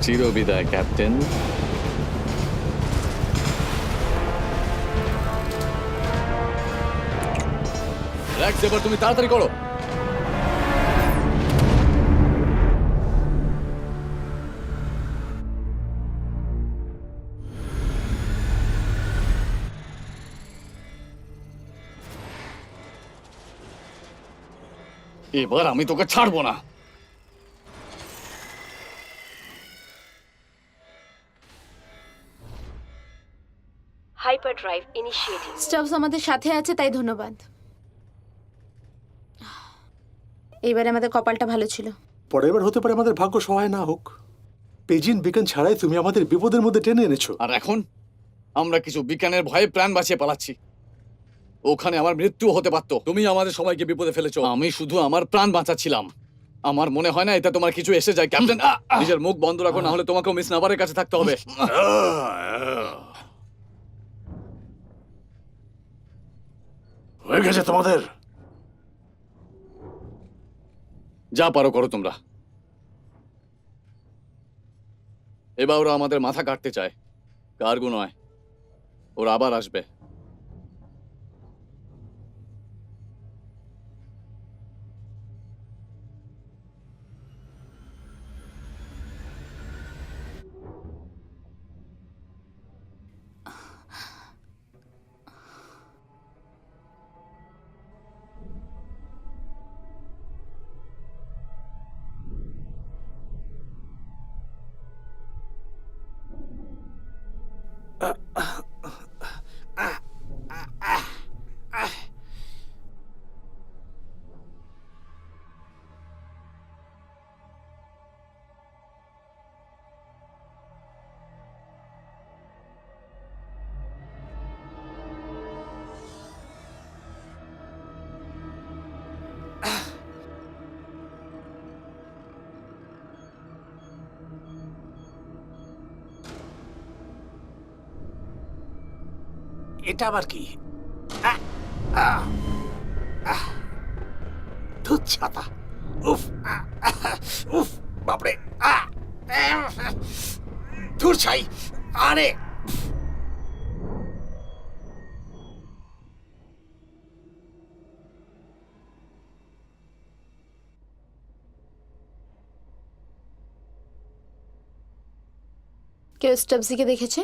চিরবিদায় ক্যাপ্টেন। রেক্স, এবার তুমি তাড়াতাড়ি করো। এবার আমি তোকে ছাড়বো না। Hyperdrive initiating. স্টাফস আমাদের সাথে আছে, তাই ধন্যবাদ। এইবারে আমাদের কপালটা ভালো ছিল। পরের বার হতে পারে আমাদের ভাগ্য সহায় না হোক। পেজিন বিকন ছাড়াই তুমি আমাদের বিপদের মধ্যে টেনে এনেছো। আর এখন আমরা কিছু বিজ্ঞানের ভয়ে প্রাণ বাঁচিয়ে পালাচ্ছি। ওখানে আমার মৃত্যু হতে পারতো। তুমি আমাদের সবাইকে বিপদে ফেলেছো। আমি শুধু আমার প্রাণ বাঁচাচ্ছিলাম। আমার মনে হয় না এটা তোমার কিছু এসে যায় ক্যাপ্টেন। নিজের মুখ বন্ধ রাখো, না হলে তোমাকেও মিস নাবারের কাছে থাকতে হবে। হয়ে গেছে তোমাদের। যা পারো করো তোমরা। এবার ওরা আমাদের মাথা কাটতে চায়, কার্গো নয়। ওরা আবার আসবে। এটা আবার কি? ধুত ছাতা। উফ উফ, বাপরে। ধুর ছাই। আরে কেউ স্টাফসিকে দেখেছে?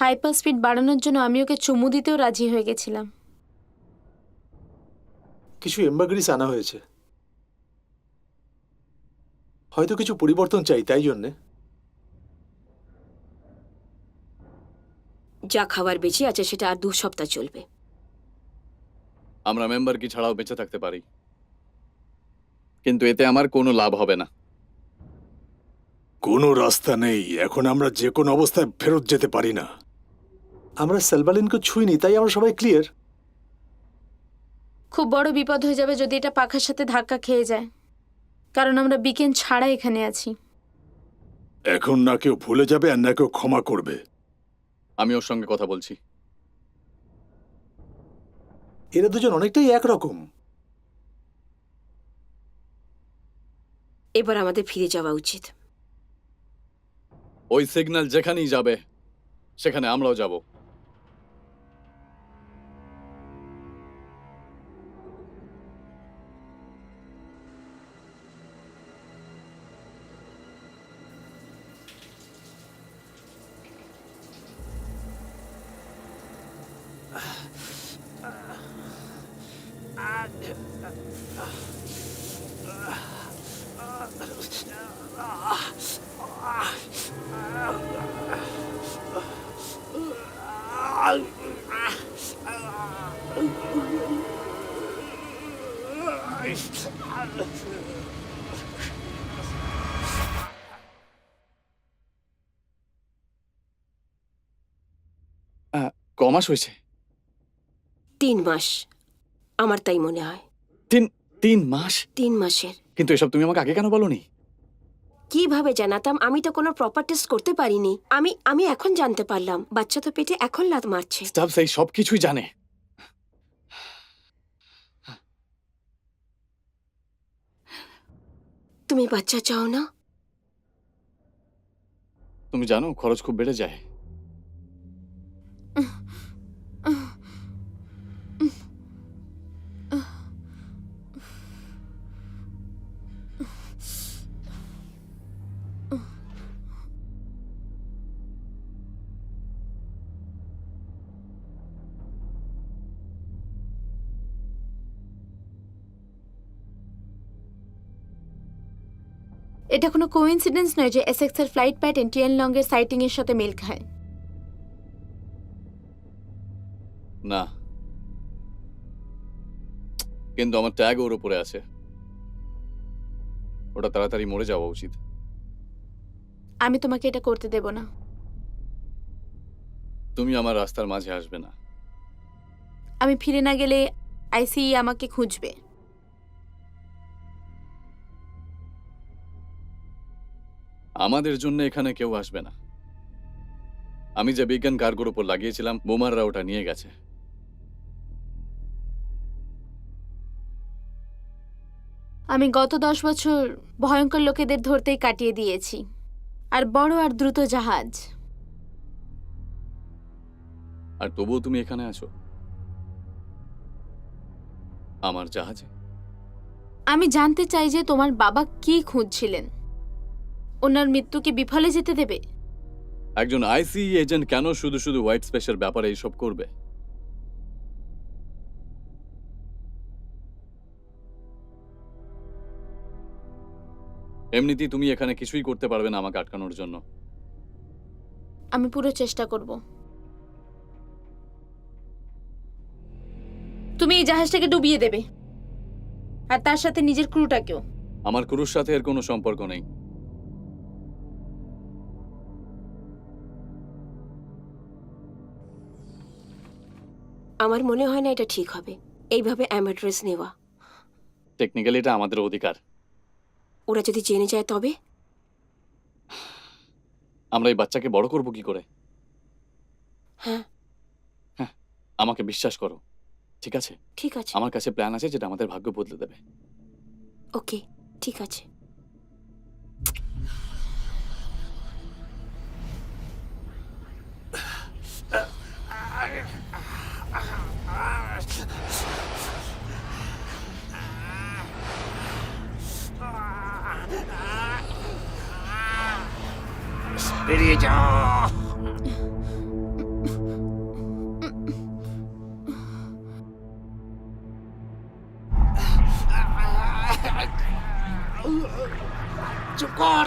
হাইপার স্পিড বাড়ানোর জন্য আমি ওকে চুমু দিতেও রাজি হয়ে গেছিলাম। কিছু এম্বাগ্রিস আনা হয়েছে, হয়তো কিছু পরিবর্তন চাই, তাই জন্যে। যা খাবার বেঁচে আছে সেটা আর 2 সপ্তাহ চলবে। আমরা মেম্বার কি ছাড়াও বেঁচে থাকতে পারি, কিন্তু এতে আমার কোনো লাভ হবে না। কোনো রাস্তা নেই। এখন আমরা যে কোনো অবস্থায় ফেরত যেতে পারি না। আমরা সেলবালিনকে ছুঁইনি, তাই আমরা সবাই ক্লিয়ার। খুব বড় বিপদ হয়ে যাবে যদি এটা পাখার সাথে ধাক্কা খেয়ে যায়, কারণ আমরা বিকেন ছাড়া এখানে আছি। এখন না কেউ ভুলে যাবে আর না কেউ ক্ষমা করবে। আমি ওর সঙ্গে কথা বলছি। এরা দুজন অনেকটাই একরকম। এবার আমাদের ফিরে যাওয়া উচিত। ওই সিগন্যাল যেখানেই যাবে সেখানে আমরাও যাব। ক মাস হয়েছে? 3 মাস, আমার তাই মনে হয়। 3 মাস? 3 মাসের। কিন্তু এসব তুমি আমাকে আগে কেন বলনি? কিভাবে জানাতাম? আমি তো কোনো প্রপার টেস্ট করতে পারিনি। আমি এখন জানতে পারলাম। বাচ্চা তো পেটে এখন লাত মারছে। স্টাফ সেই সব কিছুই জানে। তুমি বাচ্চা চাও না? তুমি জানো খরচ খুব বেড়ে যায়। এটা কোনো কোইন্সিডেন্স নয় যে এসএক্স এর ফ্লাইট প্যাটার্ন টিএন লং এর সাইটিং এর সাথে মেল খায়। না, কিন্তু আমার ট্যাগ ওর উপরে আছে। ওটা তাড়াতাড়ি মরে যাওয়া উচিত। আমি তোমাকে এটা করতে দেব না। তুমি আমার রাস্তার মাঝে আসবে না। আমি ফিরে না গেলে আইসিই আমাকে খুঁজবে। আমাদের জন্য এখানে কেউ আসবে না। আমি যে বিজ্ঞান কার্গোর উপর লাগিয়েছিলাম, বোমাররা ওটা নিয়ে গেছে। আমি গত 10 বছর ভয়ঙ্কর লোকেদের ধরতেই কাটিয়ে দিয়েছি, আর বড় আর দ্রুত জাহাজ। আর তবুও তুমি এখানে আছো আমার জাহাজে। আমি জানতে চাই যে তোমার বাবা কি খুঁজছিলেন। ওনার মৃত্যু কি বিফলে যেতে দেবে? একজন আইসি এজেন্ট কেন শুধু শুধু হোয়াইট স্পেসের ব্যাপারে এইসব করবে? এমনিতেই তুমি এখানে কিছুই করতে পারবে না আমাকে আটকানোর জন্য। আমি পুরো চেষ্টা করব। তুমি এই জাহাজটাকে ডুবিয়ে দেবে, আর তার সাথে নিজের ক্রুটাকেও। আমার ক্রুর সাথে এর কোনো সম্পর্ক নেই। আমার মনে হয় না এটা ঠিক হবে, এইভাবে অ্যামাড্রেস নেওয়া। টেকনিক্যালি এটা আমাদের অধিকার। ওরা যদি জেনে যায় তবে? আমরা এই বাচ্চাকে বড় করব কি করে? হ্যাঁ, আমাকে বিশ্বাস করো, ঠিক আছে? ঠিক আছে। আমার কাছে প্ল্যান আছে যেটা আমাদের ভাগ্য বদলে দেবে। ওকে, ঠিক আছে। বেরিয়ে যাও। চুপ কর।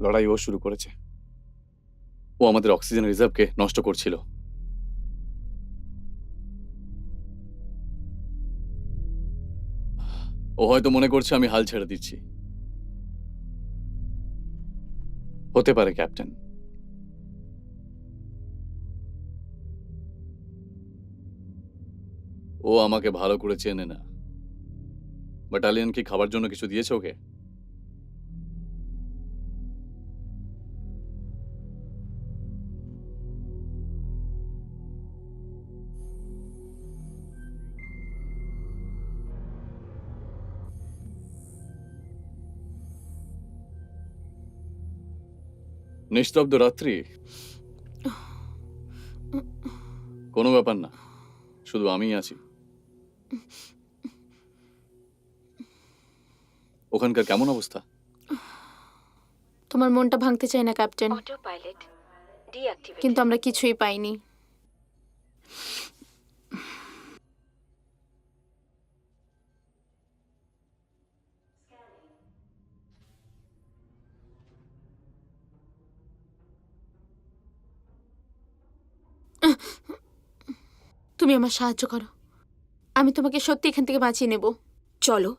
লড়াই ও শুরু করেছে। ও আমাদের অক্সিজেন রিজার্ভকে নষ্ট করছিল। ও হয়তো মনে করছে আমি হাল ছেড়ে দিচ্ছি। হতে পারে ক্যাপ্টেন। ও আমাকে ভালো করে চেনে না। ব্যাটালিয়ন কি খাবার জন্য কিছু দিয়েছে ওকে? নিস্তব্ধ রাত্রি, কোনো ব্যাপার না, শুধু আমিই আছি। ওখানকার কেমন অবস্থা? তোমার মনটা ভাঙতে চাই না ক্যাপ্টেন, অটো পাইলট ডিঅ্যাক্টিভেট। কিন্তু আমরা কিছুই পাইনি। তুমি আমার সাহায্য করো, আমি তোমাকে সত্যি এখান থেকে বাঁচিয়ে নেব। চলো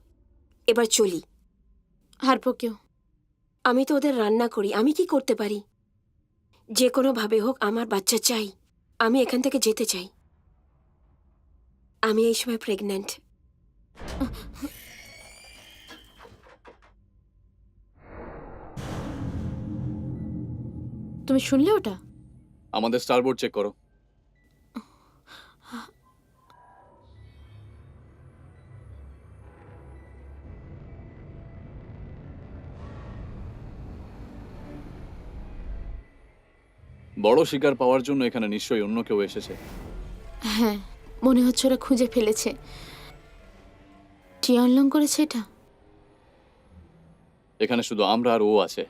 এবার চলি। হারপোকেও আমি তো ওদের রান্না করি, আমি কি করতে পারি? যে কোনো ভাবে হোক আমার বাচ্চা চাই। আমি এখান থেকে যেতে চাই। আমি এই সময় প্রেগন্যান্ট। তুমি শুনলে ওটা? আমাদের স্টারবোর্ড চেক করো। বড় শিকার পাওয়ার জন্য এখানে নিশ্চয়ই অন্য কেউ এসেছে। হ্যাঁ, মনে হচ্ছে ওরা খুঁজে ফেলেছে। টিয়ানলং করেছে এটা। এখানে শুধু আমরা আর ও আছে।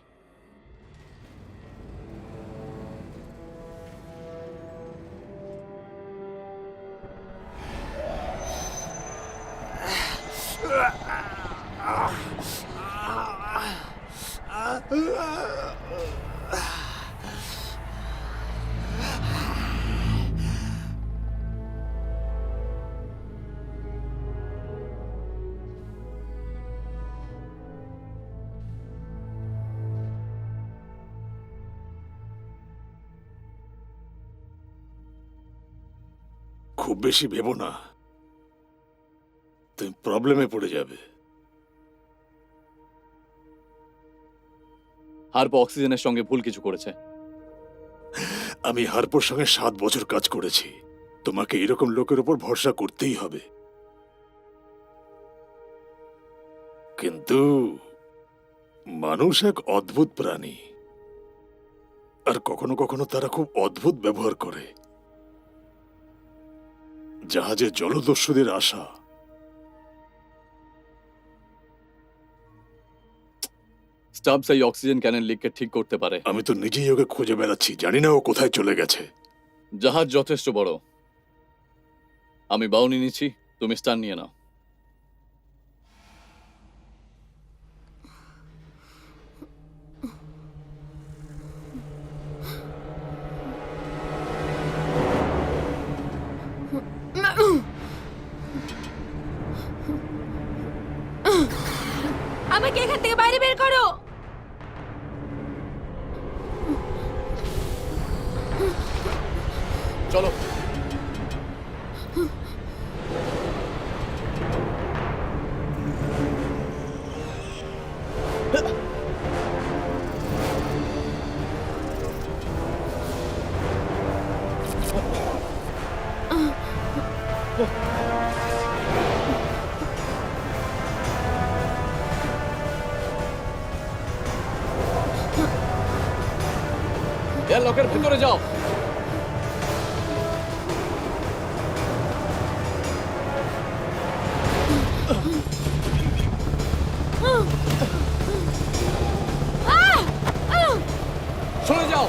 খুব বেশি ভেবো না, তুমি প্রবলেমে পড়ে যাবে। হারপো অক্সিজেনের সঙ্গে ভুল কিছু করেছে। আমি হারপোর সঙ্গে 7 বছর কাজ করেছি। তোমাকে এরকম লোকের উপর ভরসা করতেই হবে। কিন্তু মানুষ এক অদ্ভুত প্রাণী, আর কখনো কখনো তারা খুব অদ্ভুত ব্যবহার করে। জাহাজে জলদস্যুদের আশা। স্টাবস এই অক্সিজেন ক্যানেল লিককে ঠিক করতে পারে। আমি তো নিজেই ওকে খুঁজে বেড়াচ্ছি, জানি না ও কোথায় চলে গেছে। জাহাজ যথেষ্ট বড়। আমি বাউনি নিচ্ছি, তুমি স্টান নিয়ে নাও। আমাকে এখান থেকে বাইরে বের করো। চলো। লকের ভেতরে যাও। সরে যাও।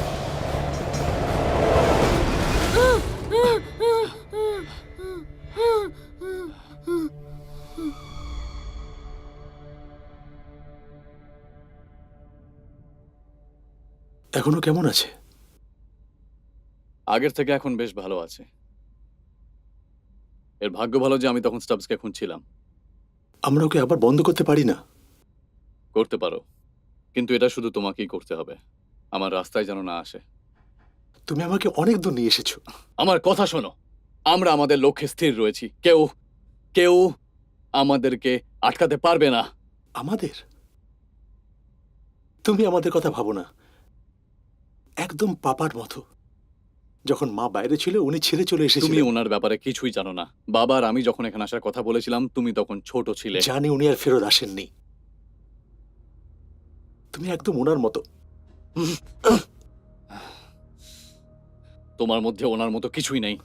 এখনো কেমন আছে? আগের থেকে এখন বেশ ভালো আছে। এর ভাগ্য ভালো যে আমি তখন স্টাবসকে খুঁজছিলাম। আমরা ওকে আবার বন্ধ করতে পারি না? করতে পারো, কিন্তু এটা শুধু তোমাকেই করতে হবে। আমার রাস্তায় যেন না আসে। তুমি আমাকে অনেক দূর নিয়ে এসেছো। আমার কথা শোনো, আমরা আমাদের লক্ষ্যে স্থির রয়েছি। কেউ কেউ আমাদেরকে আটকাতে পারবে না। আমাদের? তুমি আমাদের কথা ভাবো না। একদম পাপার মতো। যখন মা বাইরে ছিল উনি ছেড়ে চলে তুমি এসেছিলেন। ওনার ব্যাপারে কিছুই জানো না। বাবার আমি যখন এখানে আসার কথা বলেছিলাম তুমি তখন ছোট ছিলে। জানি উনি আর ফেরত আসেননি। তুমি একদম ওনার মতো। তোমার মধ্যে ওনার মতো কিছুই নেই।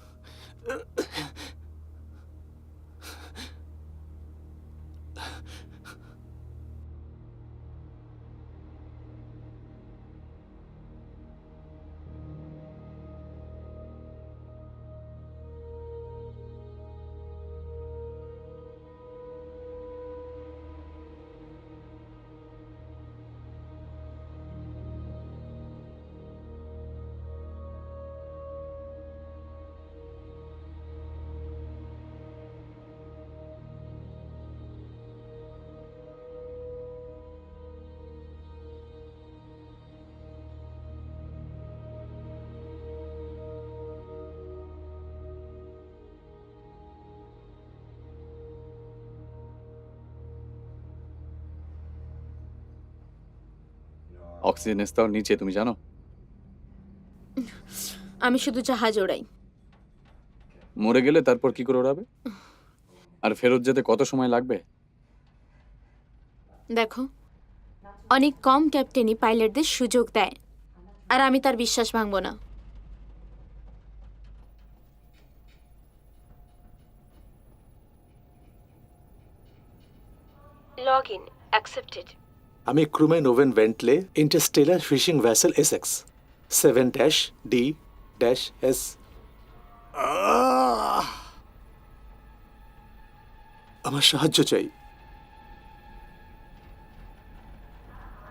অক্সিজেন স্তর নিচে, তুমি জানো? আমি শুধু জাহাজ ওড়াই। মরে গেলে তারপর কি করে ওড়াবে? আর ফেরত যেতে কত সময় লাগবে? দেখো, অনেক কম ক্যাপ্টেনই পাইলটদের সুযোগ দেয়, আর আমি তার বিশ্বাস ভাঙবো না। Log in accepted. আমি crewman Owen Bentley, interstellar fishing vessel SX 7-D-S। আমার সাহায্য চাই।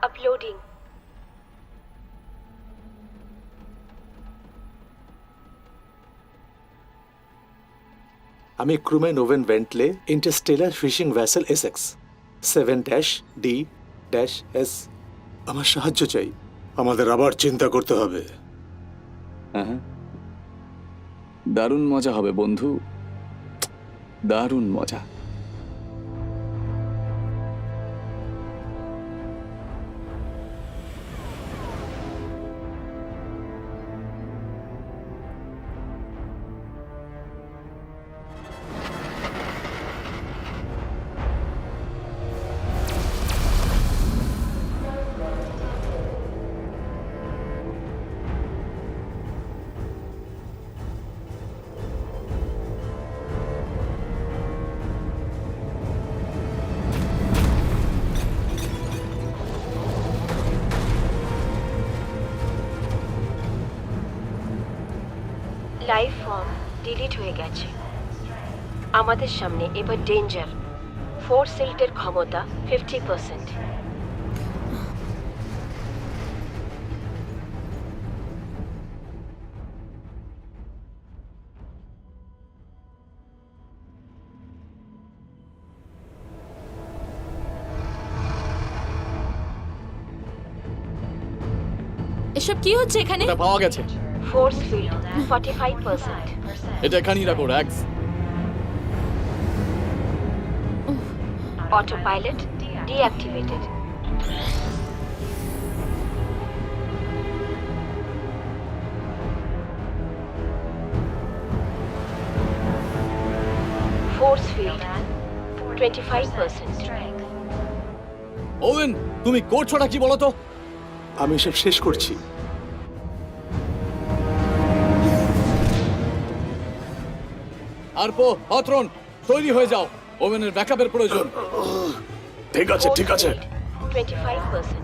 আপলোডিং। আমি crewman Owen Bentley, interstellar fishing vessel SX 7-D-S। আমার সাহায্য চাই। আমাদের আবার চিন্তা করতে হবে। হ্যাঁ, দারুণ মজা হবে বন্ধু, দারুণ মজা। লাইফ ফর্ম ডিলিট হয়ে গেছে। আমাদের সামনে এবার ডেঞ্জার। ফোর্স সিল্টের ক্ষমতা 50%। এসব কি হচ্ছে এখানে? এটা পাওয়া গেছে। Force field 45%। এটা এখানেই রাখো, র্যাক্স। Auto pilot deactivated. Force field 25%। Owen, তুমি করছোটা কি বলো তো? আমি এসব শেষ করছি। আরপো, হথরন, তৈরি হয়ে যাও। ওভেনের ব্যাকআপের প্রয়োজন। ঠিক আছে, ঠিক আছে। 25%।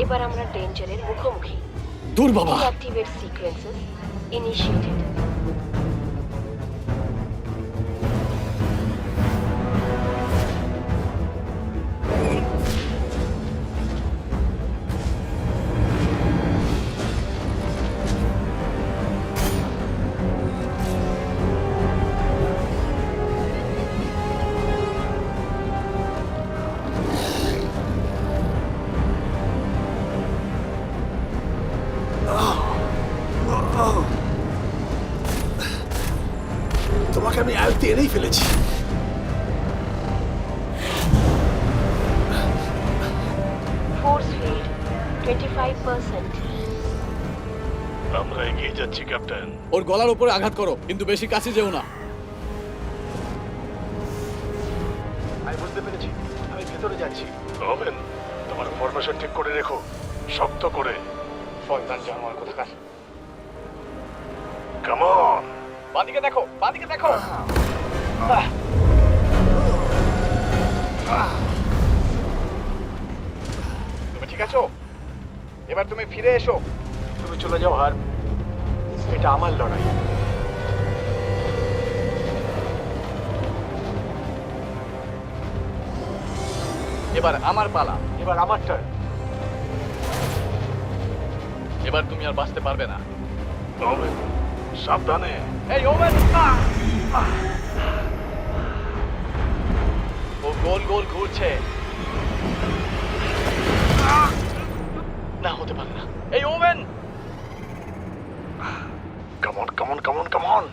এবার আমরা ডেঞ্জারের মুখোমুখি। দূর বাবা। Deactivate sequences initiated. তোমাকে আমি আয়ত্তে এনেই ফেলেছি। Force field 25%। আমরা এগিয়ে যাচ্ছি ক্যাপ্টেন। ওর গলার উপরে আঘাত করো, কিন্তু বেশি কাছে যেও না। আমি বুঝতে পেরেছি, আমি ভেতরে যাচ্ছি। ওভেন, তোমার ফরমেশন ঠিক করে রেখো, শক্ত করে। শয়তান জানোয়ার কোথাকার। Come on. বাদিকে দেখো, বাদিকে দেখো। তুমি ঠিক আছো? এবার তুমি ফিরে এসো। তুমি চলে যাও হার, এটা আমার লড়াই। এবার আমার পালা। এবার আমার টার্ন। এবার তুমি আর বাঁচতে পারবে না। ওভেন, সাবধানে। এই ওভেন! ও গোল গোল ঘুরছে। না, হতে পারে না। এই Owen! Come on, come on, come on, come on.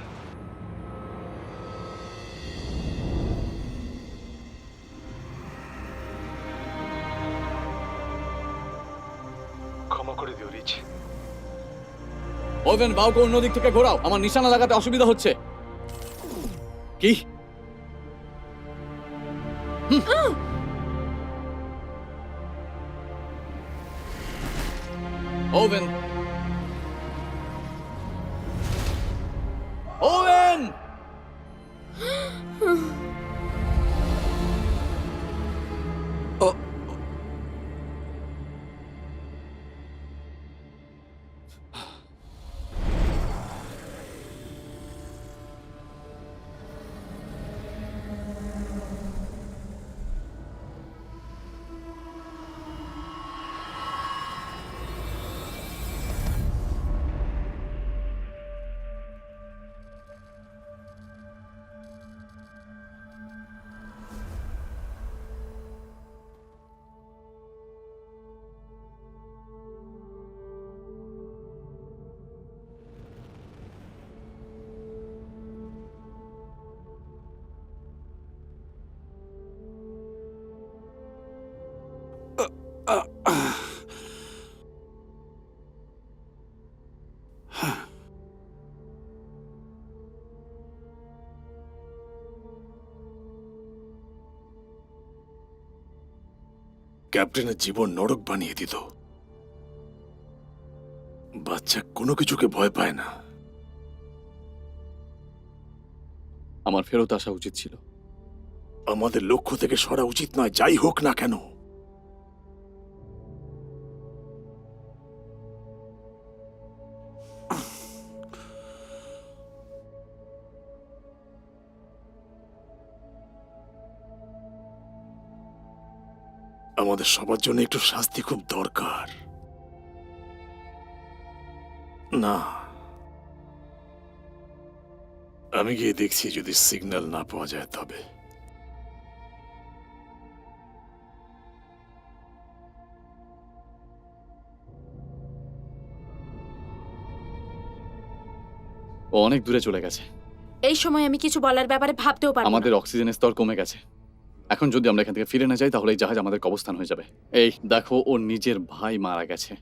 ক্ষমা করে দিও রিচ। ওভেন, বাউকে অন্য দিক থেকে ঘোরাও, আমার নিশানা লাগাতে অসুবিধা হচ্ছে। কি? ওভেন! ওভেন! ক্যাপ্টেনের জীবন নরক বানিয়ে দিত। বাচ্চা কোনো কিছুকে ভয় পায় না। আমার ফেরত আসা উচিত ছিল। আমাদের লক্ষ্য থেকে সরা উচিত নয়, যাই হোক না কেন। আমাদের সবার জন্য একটু শাস্তি খুব দরকার। না, আমি গিয়ে দেখছি যদি সিগন্যাল না পাওয়া যায় তবে। ও অনেক দূরে চলে গেছে। এই সময় আমি কিছু বলার ব্যাপারে ভাবতেও পারবো না। আমাদের অক্সিজেনের স্তর কমে গেছে। এখন যদি আমরা এখান থেকে ফিরে না যাই তাহলে এই জাহাজ আমাদের কবস্থান হয়ে যাবে। এই দেখো, ওর নিজের ভাই মারা গেছে।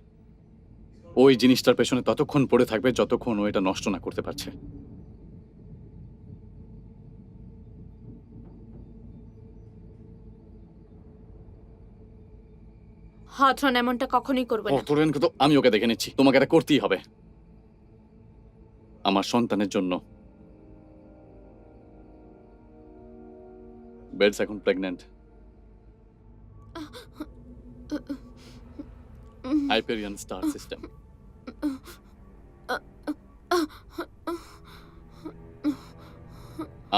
ওই জিনিসটার পেছনে ততক্ষণ পড়ে থাকবে যতক্ষণ ও এটা নষ্ট না করতে পারছে। হথরন এমনটা কখনোই করবে না। অতরেনকে তো আমি ওকে দেখে নিচ্ছি, তোমাকে এটা করতেই হবে আমার সন্তানের জন্য। বেডস এখন প্রেগন্যান্ট। হাইপেরিয়ান star system.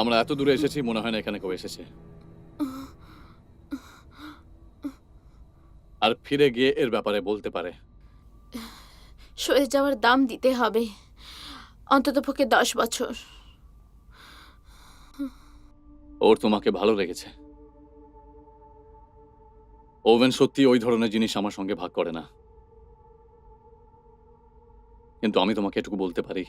আমরা এত দূরে এসেছি, মনে হয় না এখানে কেউ এসেছে। আর ফিরে গিয়ে এর ব্যাপারে বলতে পারে। সয়ে যাওয়ার দাম দিতে হবে, অন্ততপক্ষে 10 বছর। ওর তোমাকে ভালো লেগেছে। ওভেন সত্যি ওই ধরনের জিনিস আমার সঙ্গে ভাগ করে না, কিন্তু আমি তোমাকে এটুকু বলতে পারি,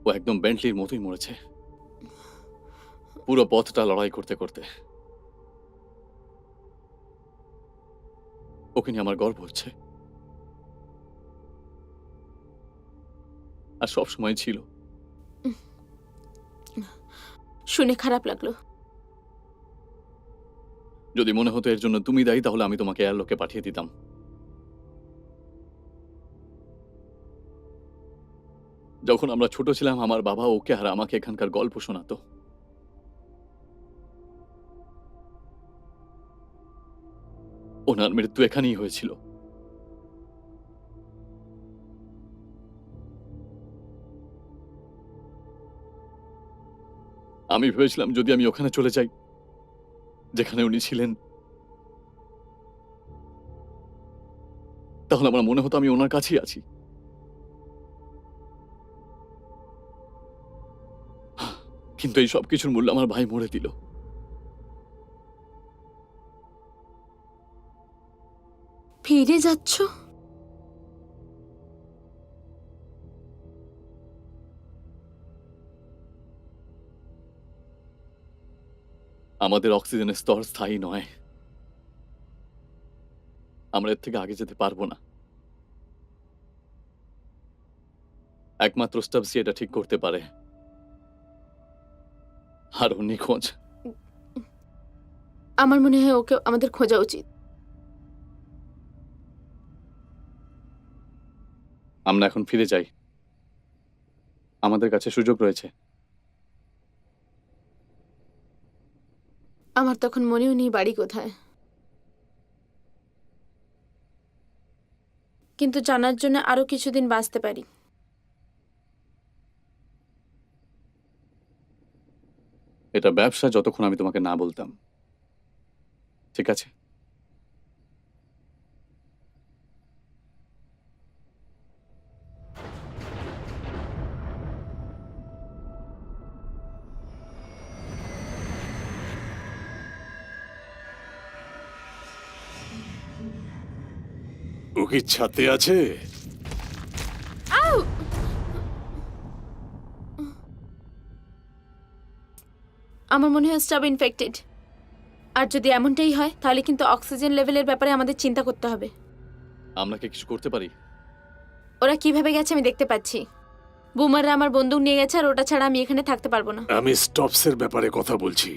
ও একদম বেন্টলির মতোই মরেছে, পুরো পথটা লড়াই করতে করতে। ওকে নিয়ে আমার গর্ব হচ্ছে, আর সব সময় ছিল। শুনে খারাপ লাগলো। যদি মনে হতো এর জন্য তুমি দায়ী, তাহলে আমি তোমাকে এয়ারলোকে পাঠিয়ে দিতাম। যখন আমরা ছোট ছিলাম, আমার বাবা ওকে আর আমাকে এখানকার গল্প শোনাতো। ওনার মৃত্যু এখানেই হয়েছিল। আমি ভেবেছিলাম যদি আমি ওখানে চলে যাই যেখানে উনি ছিলেন, তাহলে আমার মনে হতো আমি ওনার কাছেই আছি। কিন্তু এই সব কিছুর মূল্য আমার ভাই মরে দিল। ফিরে যাচ্ছ? আমাদের অক্সিজেনের স্তর স্থায়ী নয়, আমরা এর থেকে আগে যেতে পারবো না। একমাত্র স্টাবসি এটা ঠিক করতে পারে, আর ও নিখোঁজ। আমার মনে হয় ওকে আমাদের খোঁজা উচিত। আমরা এখন ফিরে যাই, আমাদের কাছে সুযোগ রয়েছে। আমার তখন মনেও নেই বাড়ি কোথায়, কিন্তু জানার জন্য আরো কিছুদিন বাঁচতে পারি। এটা ব্যবসা, যতক্ষণ আমি তোমাকে না বলতাম। ঠিক আছে? ও কি ছাতে আছে? আমার মনে হয় স্টাব ইনফেক্টেড। আর যদি এমনটাই হয় তাহলে কিন্তু অক্সিজেন লেভেলের ব্যাপারে আমাদের চিন্তা করতে হবে। আমরা কি কিছু করতে পারি? ওরা কিভাবে গেছে আমি দেখতে পাচ্ছি। বুমাররা আমার বন্দুক নিয়ে গেছে, আর ওটা ছাড়া আমি এখানে থাকতে পারবো না। আমি স্টপসের ব্যাপারে কথা বলছি।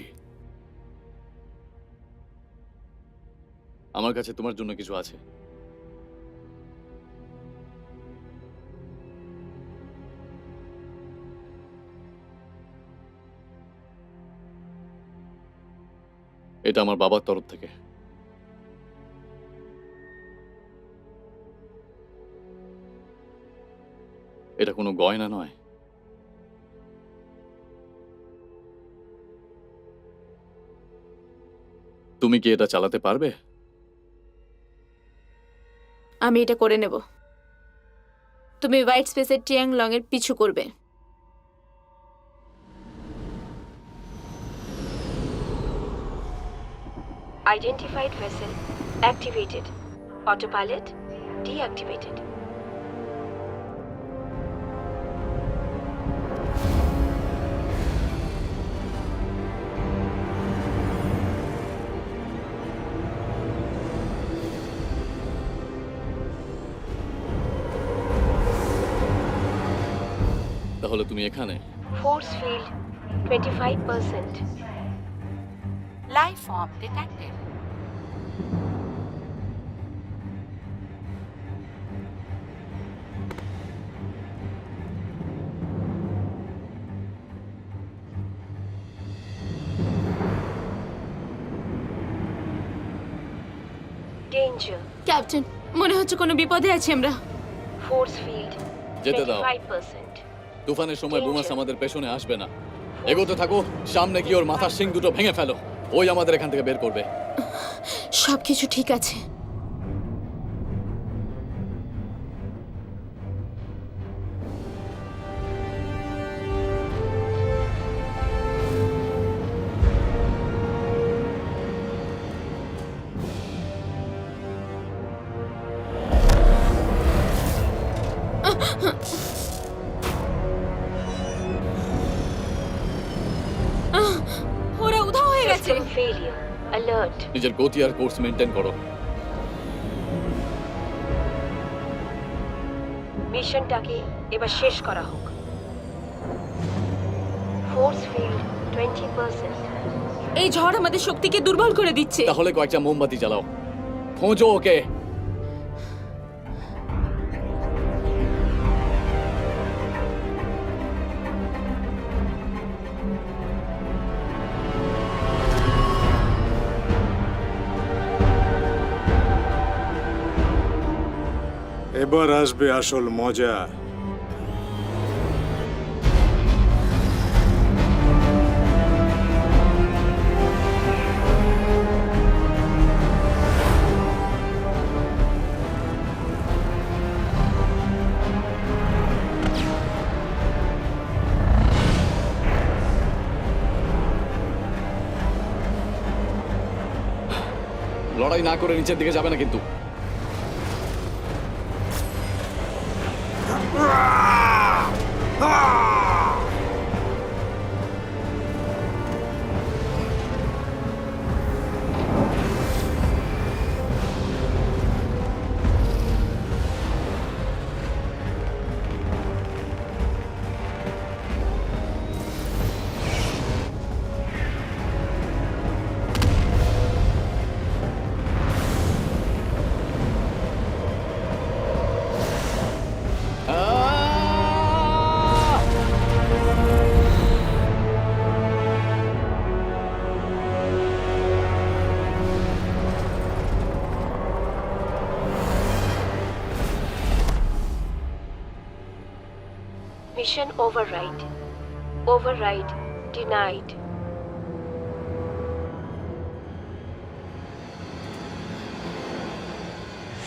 আমার কাছে তোমার জন্য কিছু আছে। এটা আমার বাবার তরফ থেকে। এটা কোনো গয়না নয়, তুমি কি এটা চালাতে পারবে? আমি এটা করে নেব। তুমি হোয়াইট স্পেসের ট্রিয়াংলং এর পিছু করবে। Identified vessel activated. Autopilot deactivated. তাহলে তুমি এখানে। Force field 25%. Life form detected. Danger. Captain, মনে হচ্ছে কোনো বিপদে আছি আমরা। Force field যেতে দাও। 25%. তুফানের সময় বুমাস আমাদের পেছনে আসবে না। এগোতে থাকো, সামনে গিয়ে ওর মাথার শিং দুটো ভেঙে ফেলো। ওই আমাদের এখান থেকে বের করবে। সবকিছু ঠিক আছে। failure. Alert. নিজের গতি আর কোর্স মেনটেন করো। মিশনটাকে এবার শেষ করা হোক। Force field 20%. এই ঝড় আমাদের শক্তিকে দুর্বল করে দিচ্ছে। তাহলে কয়েকটা মোমবাতি জ্বালাও, খোঁজো ওকে। এবার আসবে আসল মজা। লড়াই না করে নিচের দিকে যাবে না কিন্তু। Mission override. Override denied.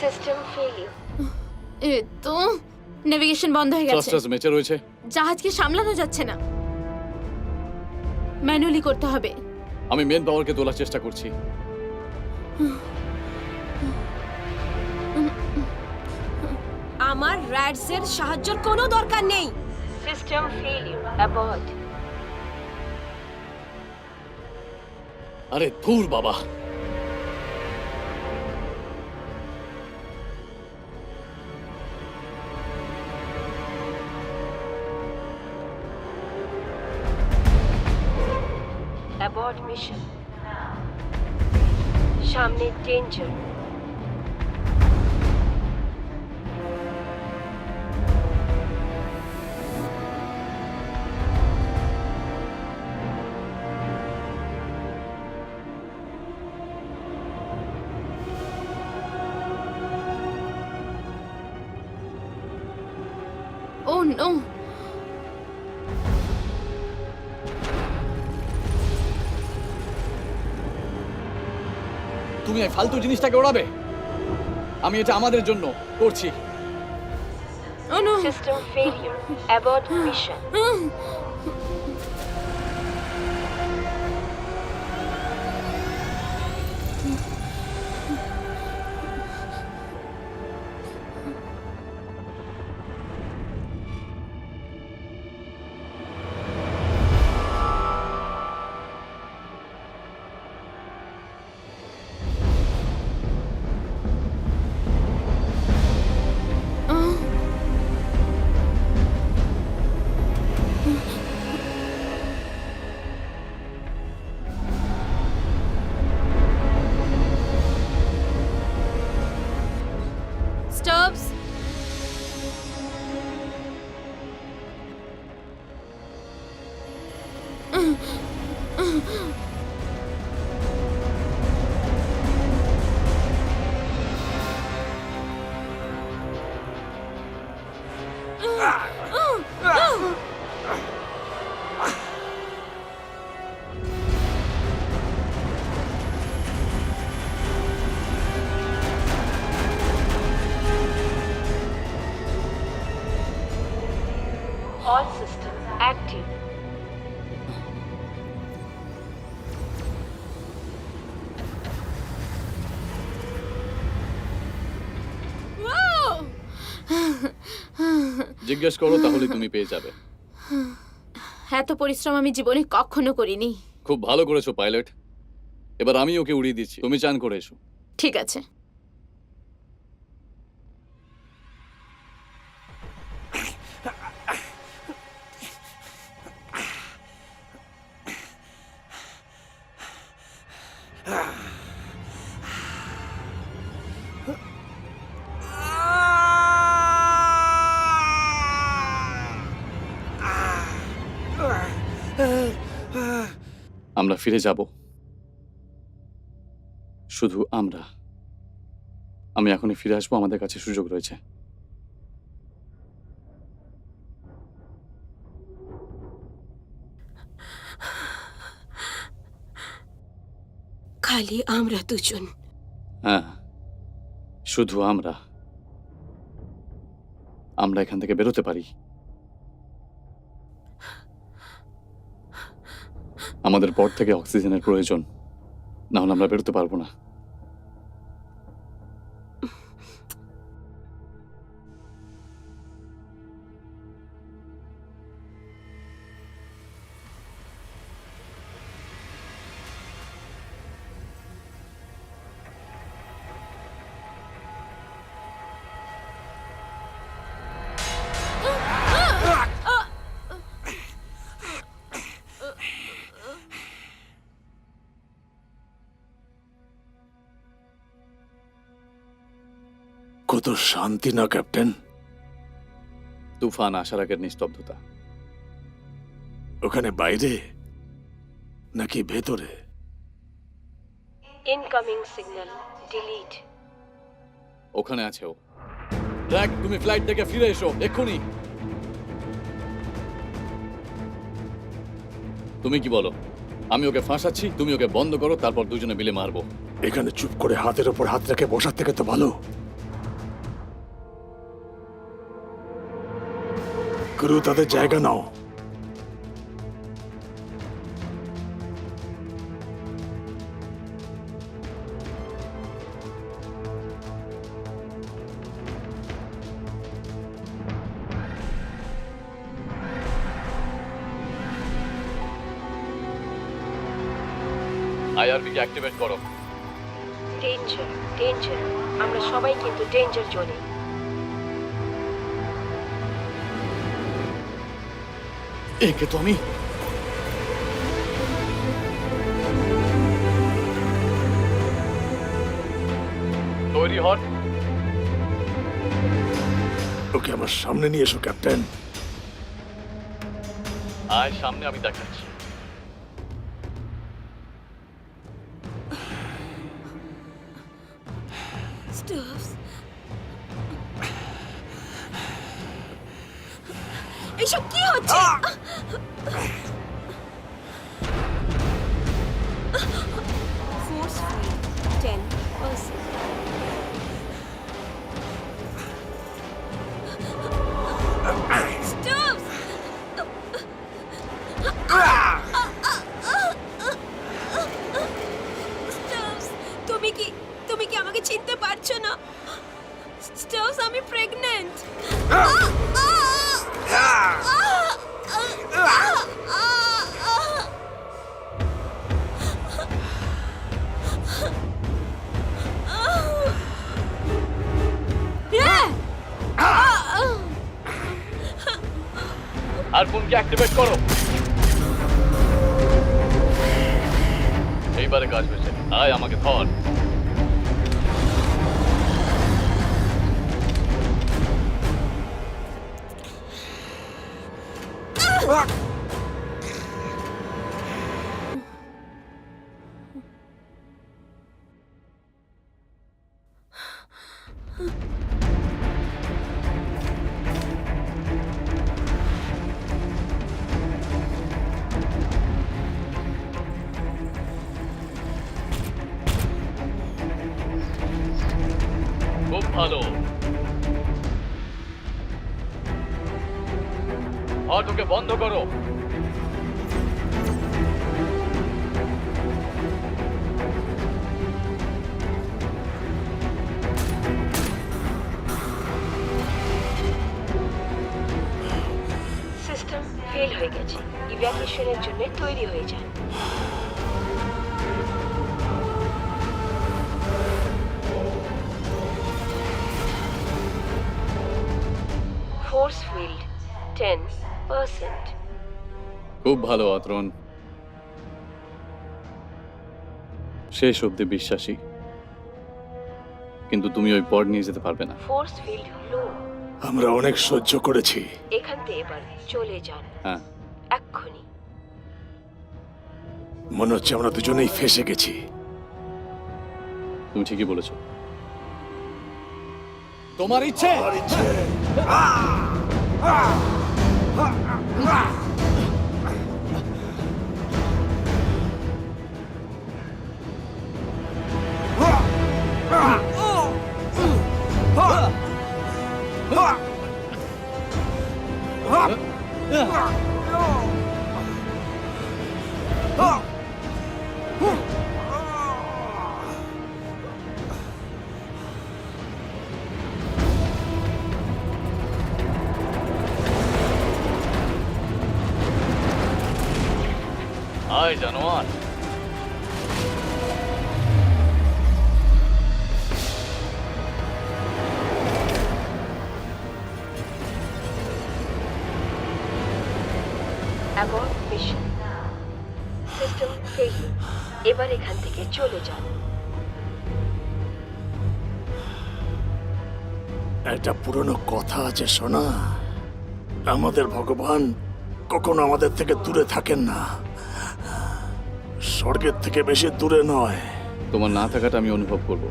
System failure. এ তো নেভিগেশন বন্ধ হয়ে গেছে। থ্রাস্টার্স মেচে রয়েছে। জাহাজকে সামলানো যাচ্ছে না, ম্যানুয়ালি করতে হবে। আমি মেন পাওয়ারকে তোলার চেষ্টা করছি। আমার রাইডসের সাহায্যের কোনো দরকার নেই। System failure. Abort. আরে ধুর বাবা, Abort mission. সামনে ডেঞ্জার। ও নো, তুমি এই ফালতু জিনিসটাকে ওড়াবে? আমি এটা আমাদের জন্য করছি। ও no. System failure. Abort mission. Stops. All systems active. জিজ্ঞেস করো, তাহলে তুমি পেয়ে যাবে। এত পরিশ্রম আমি জীবনে কখনো করিনি। খুব ভালো করেছো পাইলট। এবার আমি ওকে উড়িয়ে দিচ্ছি, তুমি চান করে এসো। ঠিক আছে। আমরা ফিরে যাব, শুধু আমরা। আমি এখনই ফিরে আসবো, আমাদের কাছে সুযোগ রয়েছে। খালি আমরা দুজন। হ্যাঁ, শুধু আমরা। আমরা এখান থেকে বেরোতে পারি। আমাদের পর থেকে অক্সিজেনের প্রয়োজন, না হলে আমরা বেরোতে পারবো না। কত শান্তি না ক্যাপ্টেন? তুফান আসার আগের নিস্তব্ধতা। ওখানে বাইরে নাকি ভেতরে? Incoming signal delete. ওখানে আছে ও। ড্র্যাক, তুমি ফ্লাইট থেকে ফিরে এসো এক্ষুনি। তুমি কি বলো? আমি ওকে ফাঁসাচ্ছি, তুমি ওকে বন্ধ করো, তারপর দুজনে মিলে মারবো। এখানে চুপ করে হাতের ওপর হাত রেখে বসার থেকে তো ভালো। ক্রু, তাদের জায়গা নাও। আইআরবি কে অ্যাক্টিভেট করো। Danger, danger. আমরা সবাই কিন্তু ডেঞ্জার জোনে। একে তো আমি তৈরি হট। ওকে আমার সামনে নিয়ে এসো ক্যাপ্টেন। আয় সামনে, আমি দেখাচ্ছি। স্টাফস, এসব কি হচ্ছে? Force free 10%। স্টাফস, স্টাফস, তুমি কি আমাকে চিনতে পারছো না? স্টাফস, আমি প্রেগন্যান্ট। আর ফোনকে অ্যাক্টিভেট করো। এইবারে কাজ হয়েছে। আয় আমাকে ধর। খুব ভালো। অটোকে বন্ধ করো। সিস্টেম ফেল হয়ে গেছে। ইভ্যাকুয়েশনের জন্য তৈরি হয়ে যান। Force field 10%। খুব ভালো আতরন, শেষ অব্দি বিশ্বাসী, কিন্তু তুমি ওই পড নিয়ে যেতে পারবে না। ফোর্স ফিল্ড লো। আমরা অনেক সহ্য করেছি। এখান থেকে এবার চলে যান হ্যাঁ, এক্ষুনি। মনে হচ্ছে আমরা দুজনেই ফেসে গেছি। তুমি ঠিকই বলেছো। তোমার ইচ্ছে আয় জানোয়ার। Abort mission system fail. এবার এখান থেকে চলে যান। একটা পুরনো কথা আছে শোনা, আমাদের ভগবান কখনো আমাদের থেকে দূরে থাকেন না, স্বর্গের থেকে বেশি দূরে নয়। তোমার না থাকাটা আমি অনুভব করব।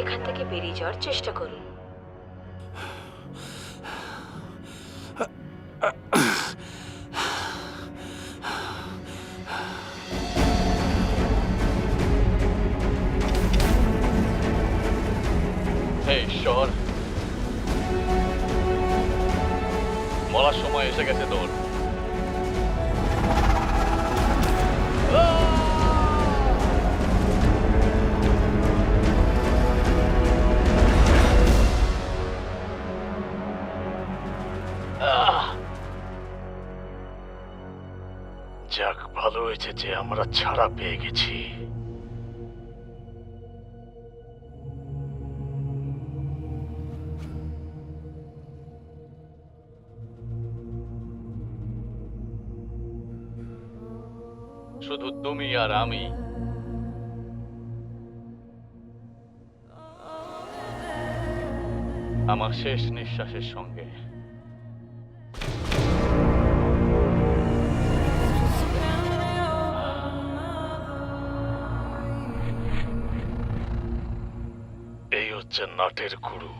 এখান থেকে বেরিয়ে যাওয়ার চেষ্টা করুন। হে ঈশ্বর, মরার সময় এসে গেছে তোর। যাক, ভালো হয়েছে যে আমরা ছাড়া পেয়ে গেছি। শুধু তুমি আর আমি। আমার শেষ নিঃশ্বাসের সঙ্গে। এই হচ্ছে নাটের গুরু।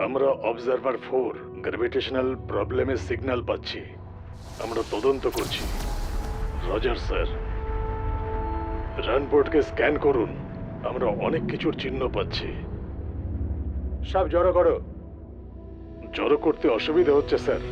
আমরা অবজারভার 4 গ্র্যাভিটেশনাল প্রবলেমের সিগন্যাল পাচ্ছি। আমরা তদন্ত করছি। রজার স্যার, রানবোর্ডকে স্ক্যান করুন। আমরা অনেক কিছুর চিহ্ন পাচ্ছি। সব জড়ো করো। জড়ো করতে অসুবিধা হচ্ছে sir.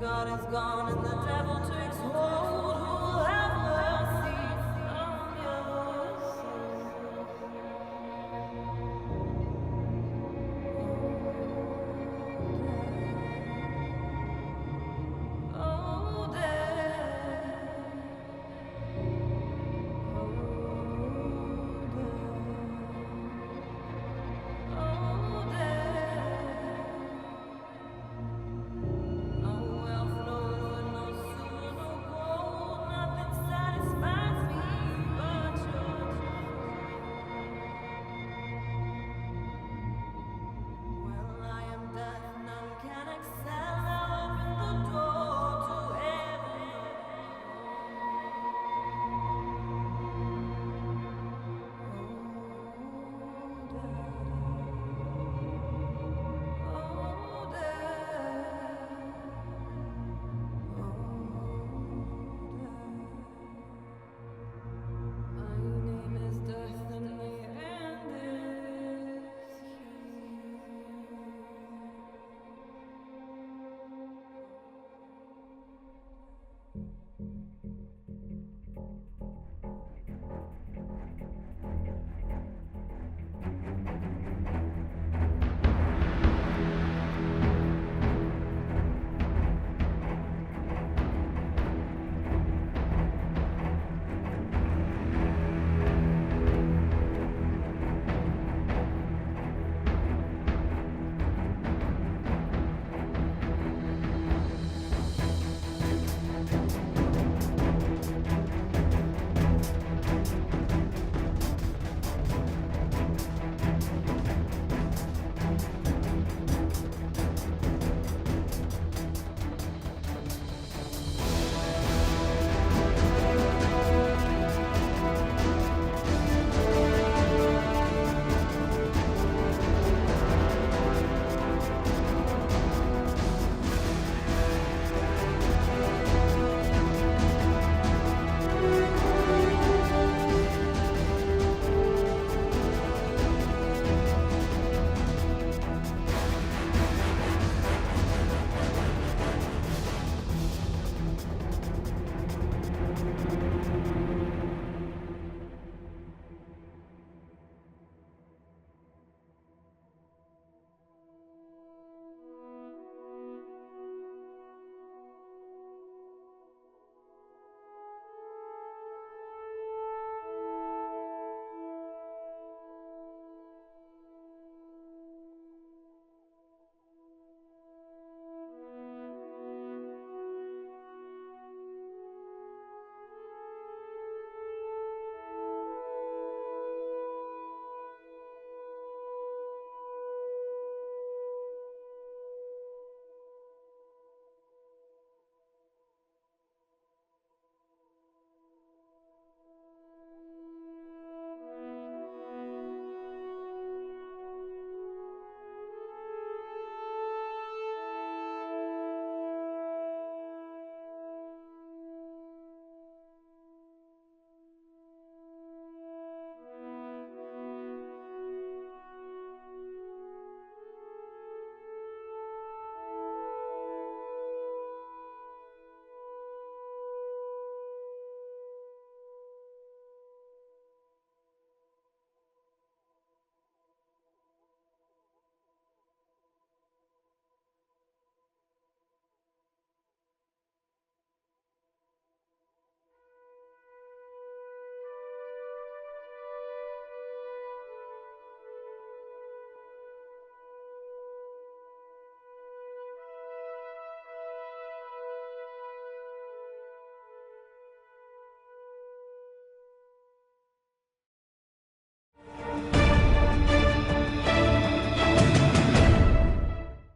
God is gone and the devil takes hold. Who'll have